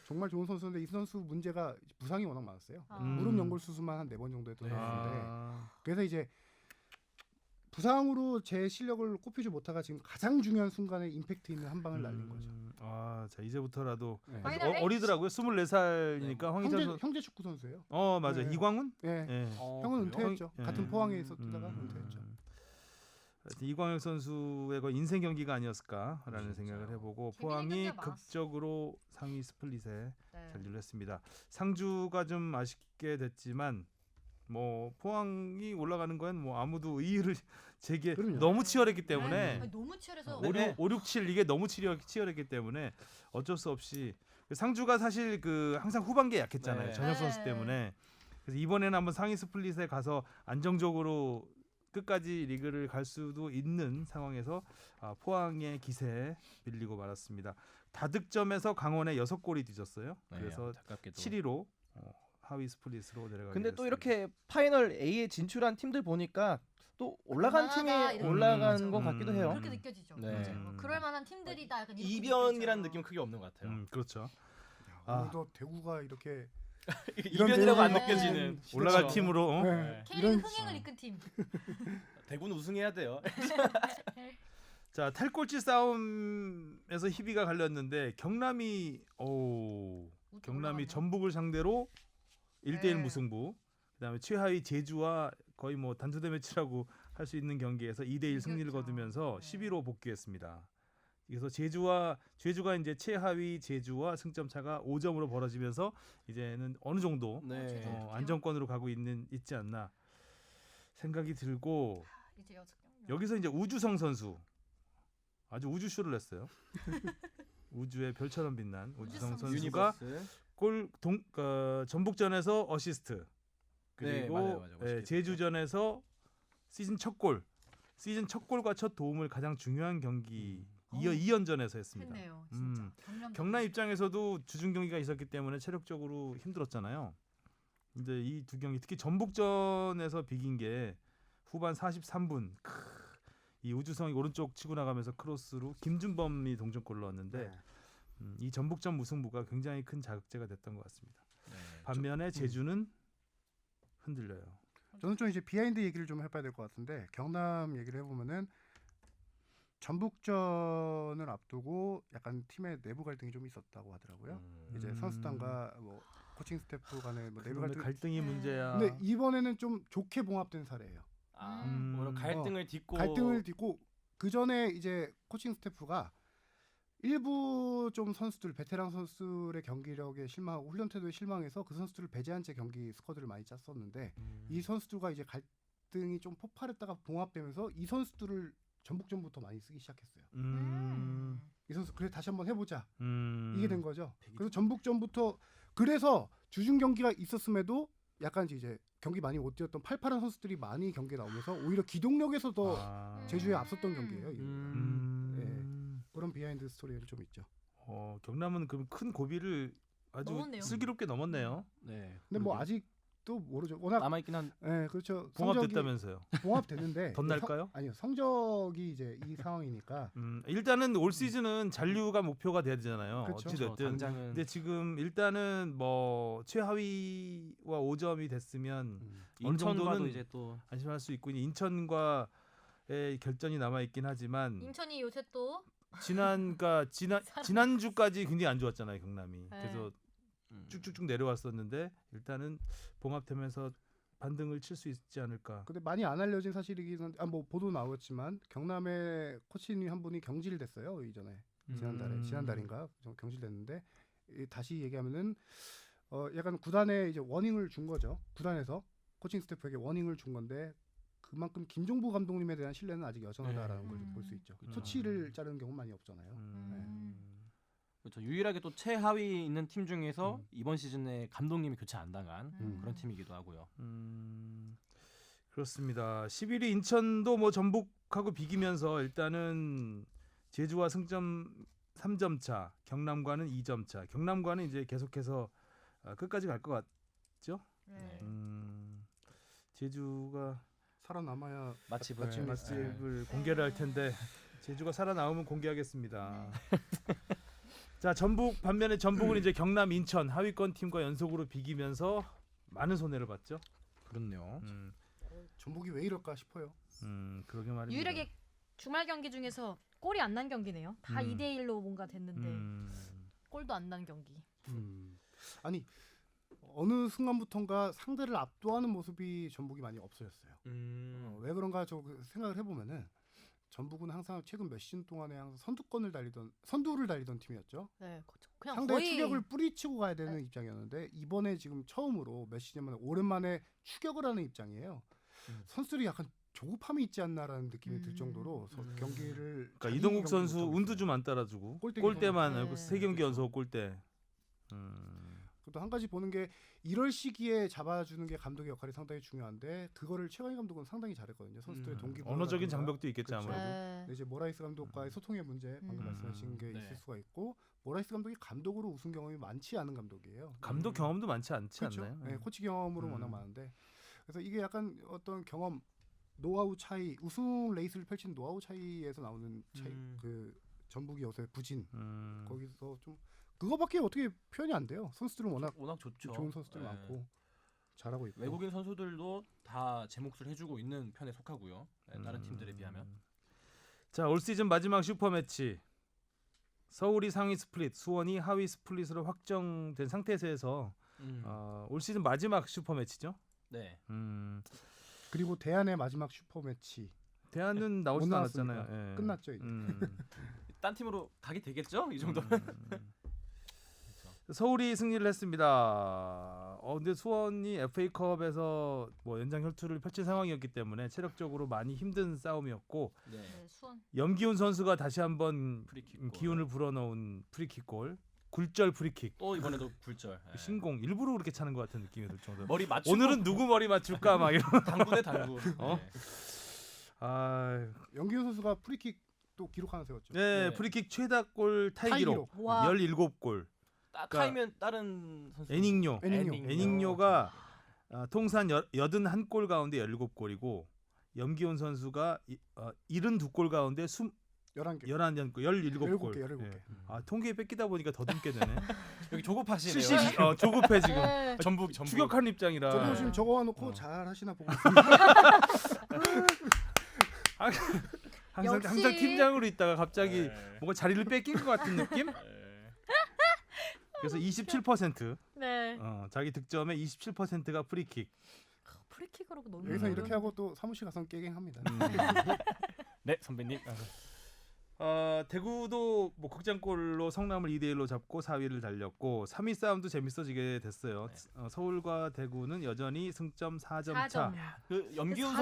정말 좋은 선수인데 이 선수 문제가 부상이 워낙 많았어요. 아. 무릎 연골 수술만 한 4번 정도 했던 네. 선수인데 그래서 이제 부상으로 제 실력을 꼽히지 못하가 지금 가장 중요한 순간에 임팩트 있는 한 방을 날린 거죠. 자 이제부터라도 네. 아직 파이널 어리더라고요. 24살이니까 황희찬 형제 축구 선수예요. 맞아. 네. 이광훈? 예. 예. 형은 은퇴했죠. 형- 같은 예. 포항에 있었다가 은퇴했죠. 하여튼 이광혁 선수의 그 인생 경기가 아니었을까라는 생각을 해보고 재밌는 포항이 경기가 많았어. 극적으로 상위 스플릿에 네. 잔류를 했습니다. 상주가 좀 아쉽게 됐지만 뭐 포항이 올라가는 건 뭐 아무도 의의를 제기해 그럼요. 너무 치열했기 때문에 네. 아니, 너무 치열해서 5, 6, 7 이게 너무 치열했기 때문에 어쩔 수 없이 상주가 사실 그 항상 후반기에 약했잖아요. 네. 전혁 선수 네. 때문에. 그래서 이번에는 한번 상위 스플릿에 가서 안정적으로 끝까지 리그를 갈 수도 있는 상황에서 포항의 기세에 밀리고 말았습니다. 다득점에서 강원에 6골이 뒤졌어요. 그래서 7위로 하위 스플릿으로 내려가게 근데 또 됐습니다. 이렇게 파이널 A에 진출한 팀들 보니까 또 올라간 강하다, 팀이 이렇게 올라간 느껴지죠. 것 같기도 해요. 그렇게 느껴지죠. 네. 맞아요. 뭐 그럴 만한 팀들이다. 약간 이렇게 이변이라는 느껴져요. 느낌 크게 없는 것 같아요. 그렇죠. 오늘도 대구가 이렇게 이변이라고 안 네. 느껴지는 올라갈 그렇죠. 팀으로 네. K리그 이런 흥행을 이끈 팀. 대구는 우승해야 돼요. 자 탈꼴찌 싸움에서 희비가 갈렸는데 경남이 전북을 상대로 1대1 네. 무승부. 그다음에 최하위 제주와 거의 뭐 단투대 매치라고 할 수 있는 경기에서 2대1 승리를 이겼죠. 거두면서 네. 10위로 복귀했습니다. 그래서 제주가 이제 최하위 제주와 승점 차가 5점으로 벌어지면서 이제는 어느 정도 네. 제주. 안정권으로 가고 있지 않나 생각이 들고 이제 6경. 여기서 이제 우주성 선수 아주 우주쇼를 냈어요. 우주의 별처럼 빛난 우주성 우주성 선수가 전북전에서 어시스트 네, 그리고 맞아요. 멋있게 제주전에서 시즌 첫 골과 첫 도움을 가장 중요한 경기 2연전에서 했습니다. 했네요. 진짜. 경남 입장에서도 주중 경기가 있었기 때문에 체력적으로 힘들었잖아요. 근데 이 두 경기 특히 전북전에서 비긴 게 후반 43분 이 우주성이 오른쪽 치고 나가면서 크로스로 김준범이 동점골을 넣었는데 이 전북전 무승부가 굉장히 큰 자극제가 됐던 것 같습니다. 반면에 제주는 흔들려요. 저는 좀 이제 비하인드 얘기를 좀 해봐야 될 것 같은데 경남 얘기를 해보면은 전북전을 앞두고 약간 팀의 내부 갈등이 좀 있었다고 하더라고요. 이제 선수단과 뭐 코칭 스태프 간의 뭐 내부 갈등이 문제야. 근데 이번에는 좀 좋게 봉합된 사례예요. 오히려 갈등을 딛고 그 전에 이제 코칭 스태프가 일부 좀 선수들 베테랑 선수들의 경기력에 실망하고 훈련 태도에 실망해서 그 선수들을 배제한 채 경기 스쿼드를 많이 짰었는데 이 선수들과 이제 갈등이 좀 폭발했다가 봉합되면서 이 선수들을 전북전부터 많이 쓰기 시작했어요. 이 선수 그래 다시 한번 해보자 이게 된 거죠. 그래서 전북전부터 그래서 주중 경기가 있었음에도 약간 이제 경기 많이 못 뛰었던 팔팔한 선수들이 많이 경기에 나오면서 오히려 기동력에서 더 제주에 앞섰던 경기예요. 이게. 그런 비하인드 스토리는 좀 있죠. 경남은 그럼 큰 고비를 아주 넘었네요. 슬기롭게 넘었네요. 네. 근데 뭐 아직도 모르죠. 워낙 남아 있긴 한. 네, 그렇죠. 봉합됐다면서요. 봉합됐는데 덧날까요? 아니요. 성적이 이제 이 상황이니까 일단은 올 시즌은 잔류가 목표가 돼야 되잖아요. 그렇죠. 어찌 됐든. 당장은. 근데 지금 일단은 뭐 최하위와 5점이 됐으면 어느 인천과도 정도는 이제 또 안심할 수 있고 인천과의 결전이 남아 있긴 하지만 인천이 요새 또 지난주까지 굉장히 안 좋았잖아요, 경남이. 네. 그래서 쭉쭉쭉 내려왔었는데 일단은 봉합되면서 반등을 칠 수 있지 않을까. 근데 많이 안 알려진 사실이긴 한데 뭐 보도 나왔지만 경남의 코치님 한 분이 경질됐어요. 이전에 지난달인가 좀 경질됐는데 다시 얘기하면은 약간 구단에 이제 워닝을 준 거죠. 구단에서 코칭 스태프에게 워닝을 준 건데 그만큼 김종부 감독님에 대한 신뢰는 아직 여전하다라는 걸 볼 수 있죠. 코치를 자르는 경우는 많이 없잖아요. 그렇죠. 유일하게 또 최하위 있는 팀 중에서 이번 시즌에 감독님이 교체 안 당한 그런 팀이기도 하고요. 그렇습니다. 11위 인천도 뭐 전북하고 비기면서 일단은 제주와 승점 3점 차, 경남과는 2점 차. 경남과는 이제 계속해서 끝까지 갈 것 같죠? 네. 제주가 살아남아야 맛집을 공개를 할 텐데 제주가 살아나오면 공개하겠습니다. 자, 반면에 전북은 이제 경남, 인천 하위권 팀과 연속으로 비기면서 많은 손해를 봤죠. 그렇네요. 전북이 왜 이럴까 싶어요. 그러게 말입니다. 유일하게 주말 경기 중에서 골이 안 난 경기네요. 다 2대1로 뭔가 됐는데 골도 안 난 경기. 아니 어느 순간부터인가 상대를 압도하는 모습이 전북이 많이 없어졌어요. 왜 그런가 저 생각을 해보면은 전북은 항상 최근 몇 시즌 동안에 항상 선두를 달리던 팀이었죠. 네, 그냥 상대의 거의 추격을 뿌리치고 가야 되는 입장이었는데 이번에 지금 처음으로 몇 시즌 만에 오랜만에 추격을 하는 입장이에요. 선수들이 약간 조급함이 있지 않나라는 느낌이 들 정도로 경기를 그러니까 이동국 선수 운도 좀 안 따라주고 골대만 네. 3경기 연속 골대. 또 한 가지 보는 게 이럴 시기에 잡아주는 게 감독의 역할이 상당히 중요한데 그거를 최강희 감독은 상당히 잘했거든요. 선수들의 동기부여 언어적인 장벽도 있겠죠, 그렇죠. 아무래도. 네. 이제 모라이스 감독과의 소통의 문제 방금 말씀하신 게 있을 수가 있고 모라이스 감독이 감독으로 우승 경험이 많지 않은 감독이에요. 감독 경험도 많지 않지 그렇죠? 않나요? 네, 코치 경험으로 워낙 많은데 그래서 이게 약간 어떤 경험 노하우 차이 우승 레이스를 펼친 노하우 차이에서 나오는 차이 그 전북이 요새 부진 거기서 좀 그거밖에 어떻게 표현이 안 돼요. 선수들은 워낙 좋죠. 좋은 선수들 많고 잘하고 있고 외국인 선수들도 다 제 몫을 해주고 있는 편에 속하고요. 다른 팀들에 비하면. 자, 올 시즌 마지막 슈퍼매치. 서울이 상위 스플릿, 수원이 하위 스플릿으로 확정된 상태에서 올 시즌 마지막 슈퍼매치죠. 네. 그리고 대안의 마지막 슈퍼매치 대안은 나오지도 못 않았잖아요. 나왔으니까. 예. 끝났죠 이제. 딴 팀으로 가게 되겠죠? 이 정도면. 서울이 승리를 했습니다. 근데 수원이 FA컵에서 뭐 연장 혈투를 펼친 상황이었기 때문에 체력적으로 많이 힘든 싸움이었고 네. 네, 수원. 염기훈 선수가 다시 한번 프리킥 기운을 불어넣은 프리킥골, 굴절 프리킥. 또 이번에도 굴절. 신공 일부러 그렇게 차는 것 같은 느낌이 들 정도로. 머리 맞추고 오늘은 누구 머리 맞출까 막 이런. 당구네 당구. 어? 아, 연기훈 선수가 프리킥 또 기록 하나 세웠죠. 네, 네. 프리킥 최다골 타이 기록 와. 17골. 타이면 다른 선수. 애닝요. 애닝요. 애닝요가 통산 81골 가운데 17골이고 염기훈 선수가 72골 가운데 11개. 17골, 17골. 17개. 통계에 뺏기다 보니까 더듬게 되네. 여기 조급하시네요. 70, 조급해 지금. 네. 전북. 추격하는 입장이라. 저도 지금 적어놓고 잘 하시나 보고 있습니다. 항상 역시. 팀장으로 있다가 갑자기 네. 뭔가 자리를 뺏긴 것 같은 느낌? 그래서 27% 네. 자기 득점의 27%가 프리킥. 프리킥으로 너무 여기서 어려운데. 이렇게 하고 또 사무실 가서 깨갱합니다. 네, 선배님. 대구도 뭐 극장골로 성남을 2대1로 잡고 4위를 달렸고 3위 싸움도 재밌어지게 됐어요. 서울과 대구는 여전히 승점 4점 차. 4점. 그 염기훈 그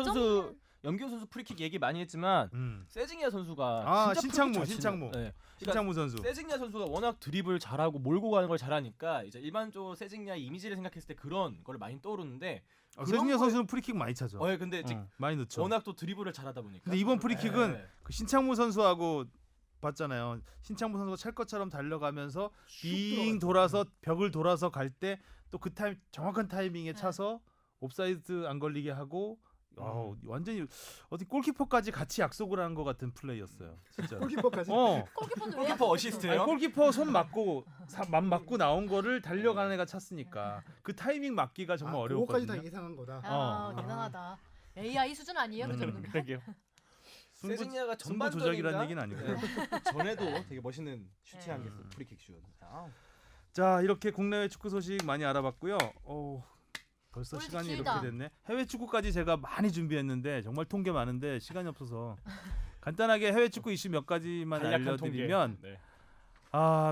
선수 프리킥 얘기 많이 했지만 세징야 선수가 아, 진짜 신창무, 프리킥 잘 치는- 신창무. 네. 그러니까 신창무 선수. 세징야 선수가 워낙 드리블 잘하고 몰고 가는 걸 잘하니까 이제 일반적으로 세징야 이미지를 생각했을 때 그런 걸 많이 떠오르는데 세징야 선수는 프리킥 많이 차죠. 근데 이제 많이 넣죠. 워낙 또 드리블을 잘하다 보니까. 근데 이번 프리킥은 네. 그 신창무 선수하고 봤잖아요. 신창무 선수가 찰 것처럼 달려가면서 빙 돌아서 벽을 돌아서 갈 때 또 그 타임 정확한 타이밍에 차서 옵사이드 안 걸리게 하고 완전히 어디 골키퍼까지 같이 약속을 한 것 같은 플레이였어요. 진짜. 골키퍼까지. 골키퍼는 왜 골키퍼 어시스트예요? 골키퍼 손 맞고 맘 맞고 나온 거를 달려가는 애가 찼으니까 그 타이밍 맞기가 정말 그거까지 어려웠거든요. 다 예상한 거다. 대단하다. AI 수준 아니에요 그 정도면? 그러게요. 세징야가 승부 조작이라는 얘기는 아니고요. 전에도 되게 멋있는 슈팅한 게 있어. 프리킥 슛. 자, 이렇게 국내외 축구 소식 많이 알아봤고요. 벌써 오늘 시간이 길다. 이렇게 됐네. 해외 축구까지 제가 많이 준비했는데 정말 통계 많은데 시간이 없어서 간단하게 해외 축구 이슈 몇 가지만 간략한 알려드리면 통계. 네.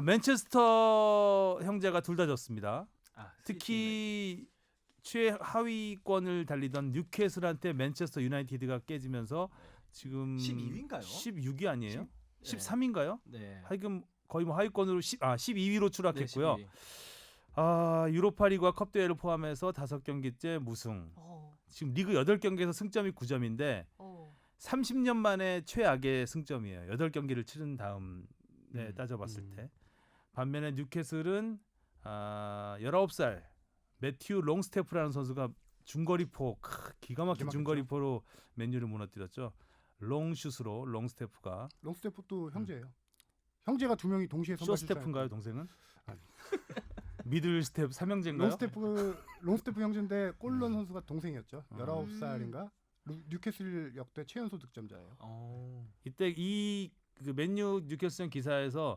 맨체스터 형제가 둘 다 졌습니다. 특히 최하위권을 달리던 뉴캐슬한테 맨체스터 유나이티드가 깨지면서 지금 12위인가요? 16위 아니에요? 네. 13위인가요? 네. 하여금 거의 뭐 하위권으로 12위로 추락했고요. 네, 12위. 유로파리그와 컵대회를 포함해서 5경기째 무승. 지금 리그 8경기에서 승점이 9점인데 30년 만에 최악의 승점이에요. 8경기를 치른 다음에 따져봤을 때. 반면에 뉴캐슬은 19살 매튜 롱스테프라는 선수가 중거리포 기가 막힌 중거리포로 맨유를 무너뜨렸죠. 롱슛으로 롱스테프가. 롱스테프도 형제예요. 형제가 두 명이 동시에 선발 쇼스테프인가요, 동생은? 아니. 미들 스텝 삼형제인가요? 롱스테프 형제인데 골 넣은 선수가 동생이었죠. 아. 19살인가? 뉴캐슬 역대 최연소 득점자예요. 이때 그 맨유 뉴캐슬 기사에서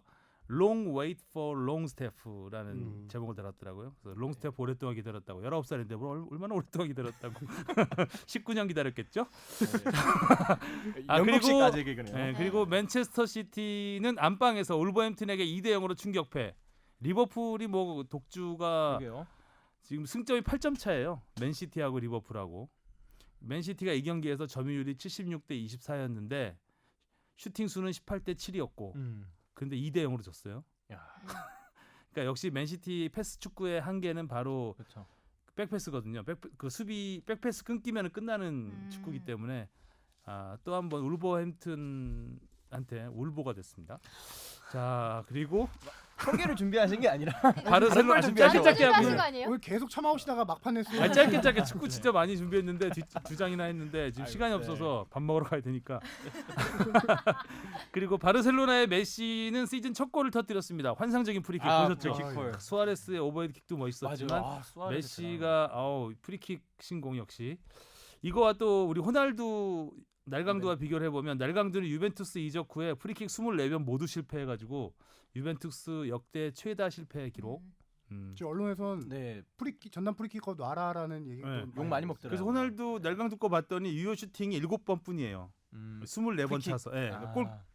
Long Wait for Longstaff라는 제목을 달았더라고요. 그래서 롱스테프 오랫동안 기다렸다고. 19살인데 뭐 얼마나 오랫동안 기다렸다고. 19년 기다렸겠죠? 영국식까지 얘기네요. 네, 그리고 맨체스터 시티는 안방에서 울버햄튼에게 2대0으로 충격패. 리버풀이 뭐 독주가 그러게요. 지금 승점이 8점 차예요. 맨시티하고 리버풀하고. 맨시티가 이 경기에서 점유율이 76대 24였는데 슈팅 수는 18대 7이었고. 근데 2대0으로 졌어요. 그러니까 역시 맨시티 패스 축구의 한계는 바로 그렇죠. 백패스거든요. 백패스 끊기면 끝나는 축구이기 때문에 또 한 번 울버햄튼한테 울보가 됐습니다. 자, 그리고 통계를 준비하신 게 아니라 바르셀로나 짧게 하신 거 하고 아니에요? 오늘 계속 참아오시다가 막판 냈어요. 짧게 축구 진짜 많이 준비했는데 두 장이나 했는데 지금 시간이 없어서 밥 먹으러 가야 되니까. 그리고 바르셀로나의 메시는 시즌 첫 골을 터뜨렸습니다. 환상적인 프리킥 보셨죠? 프리킥. 수아레스의 오버헤드킥도 멋있었지만 메시가 프리킥 신공 역시. 이거와 또 우리 호날두 날강두와 비교를 해보면 날강두는 유벤투스 이적 후에 프리킥 24번 모두 실패해가지고 유벤투스 역대 최다 실패 기록. 저 언론에선 네. 전남 프리킥거 놔라라는 얘기가 욕 많이 먹더라고요. 그래서 호날두 날강두 거 봤더니 유효 슈팅이 7번뿐이에요. 24번 프리킥. 차서.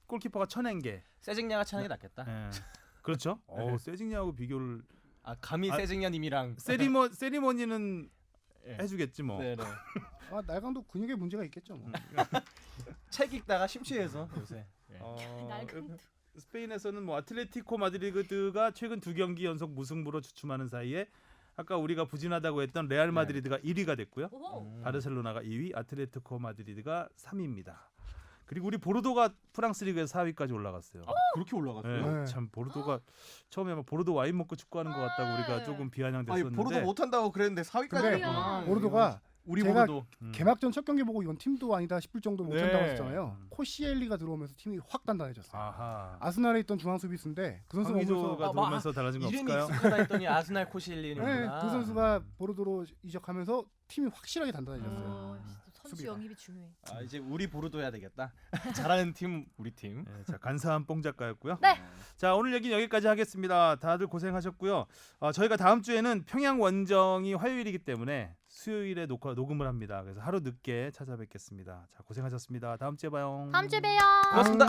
골키퍼가 쳐낸 게. 세징야가 차는 게 낫겠다. 그렇죠. 세징야하고 비교를. 감히 세징야님이랑 세리머니는 해주겠지 뭐. 네네. 날강도 근육에 문제가 있겠죠. 뭐. 책 읽다가 심취해서 요새. 날강두. 스페인에서는 뭐 아틀레티코 마드리드가 최근 2경기 연속 무승부로 주춤하는 사이에 아까 우리가 부진하다고 했던 레알 마드리드가 1위가 됐고요. 바르셀로나가 2위, 아틀레티코 마드리드가 3위입니다. 그리고 우리 보르도가 프랑스 리그에서 4위까지 올라갔어요. 그렇게 올라갔어요? 네, 참 보르도가 처음에 막 보르도 와인 먹고 축구하는 것 같다고 우리가 조금 비아냥됐었는데. 보르도 못한다고 그랬는데 4위까지 근데 갔구나. 보르도가 우리 제가 보르도. 개막전 첫 경기 보고 이건 팀도 아니다 싶을 정도로 못한다고 네. 했잖아요. 코시엘리가 들어오면서 팀이 확 단단해졌어요. 아하. 아스날에 있던 중앙 수비수인데 그 선수가 황의조가 오면서 들어오면서 달라진 거 이름이 없을까요? 익숙하다 했더니 아스날 코실리는구나. 네, 그 선수가 보르도로 이적하면서 팀이 확실하게 단단해졌어요. 선수 수비가. 영입이 중요해. 이제 우리 보르도 해야 되겠다. 잘하는 팀 우리 팀. 네, 자, 간사한 뽕 작가였고요. 네. 자, 오늘 얘기 여기까지 하겠습니다. 다들 고생하셨고요. 저희가 다음 주에는 평양 원정이 화요일이기 때문에 수요일에 녹음을 합니다. 그래서 하루 늦게 찾아뵙겠습니다. 자, 고생하셨습니다. 다음 주에 봐요. 다음 주에 봬요. 고맙습니다.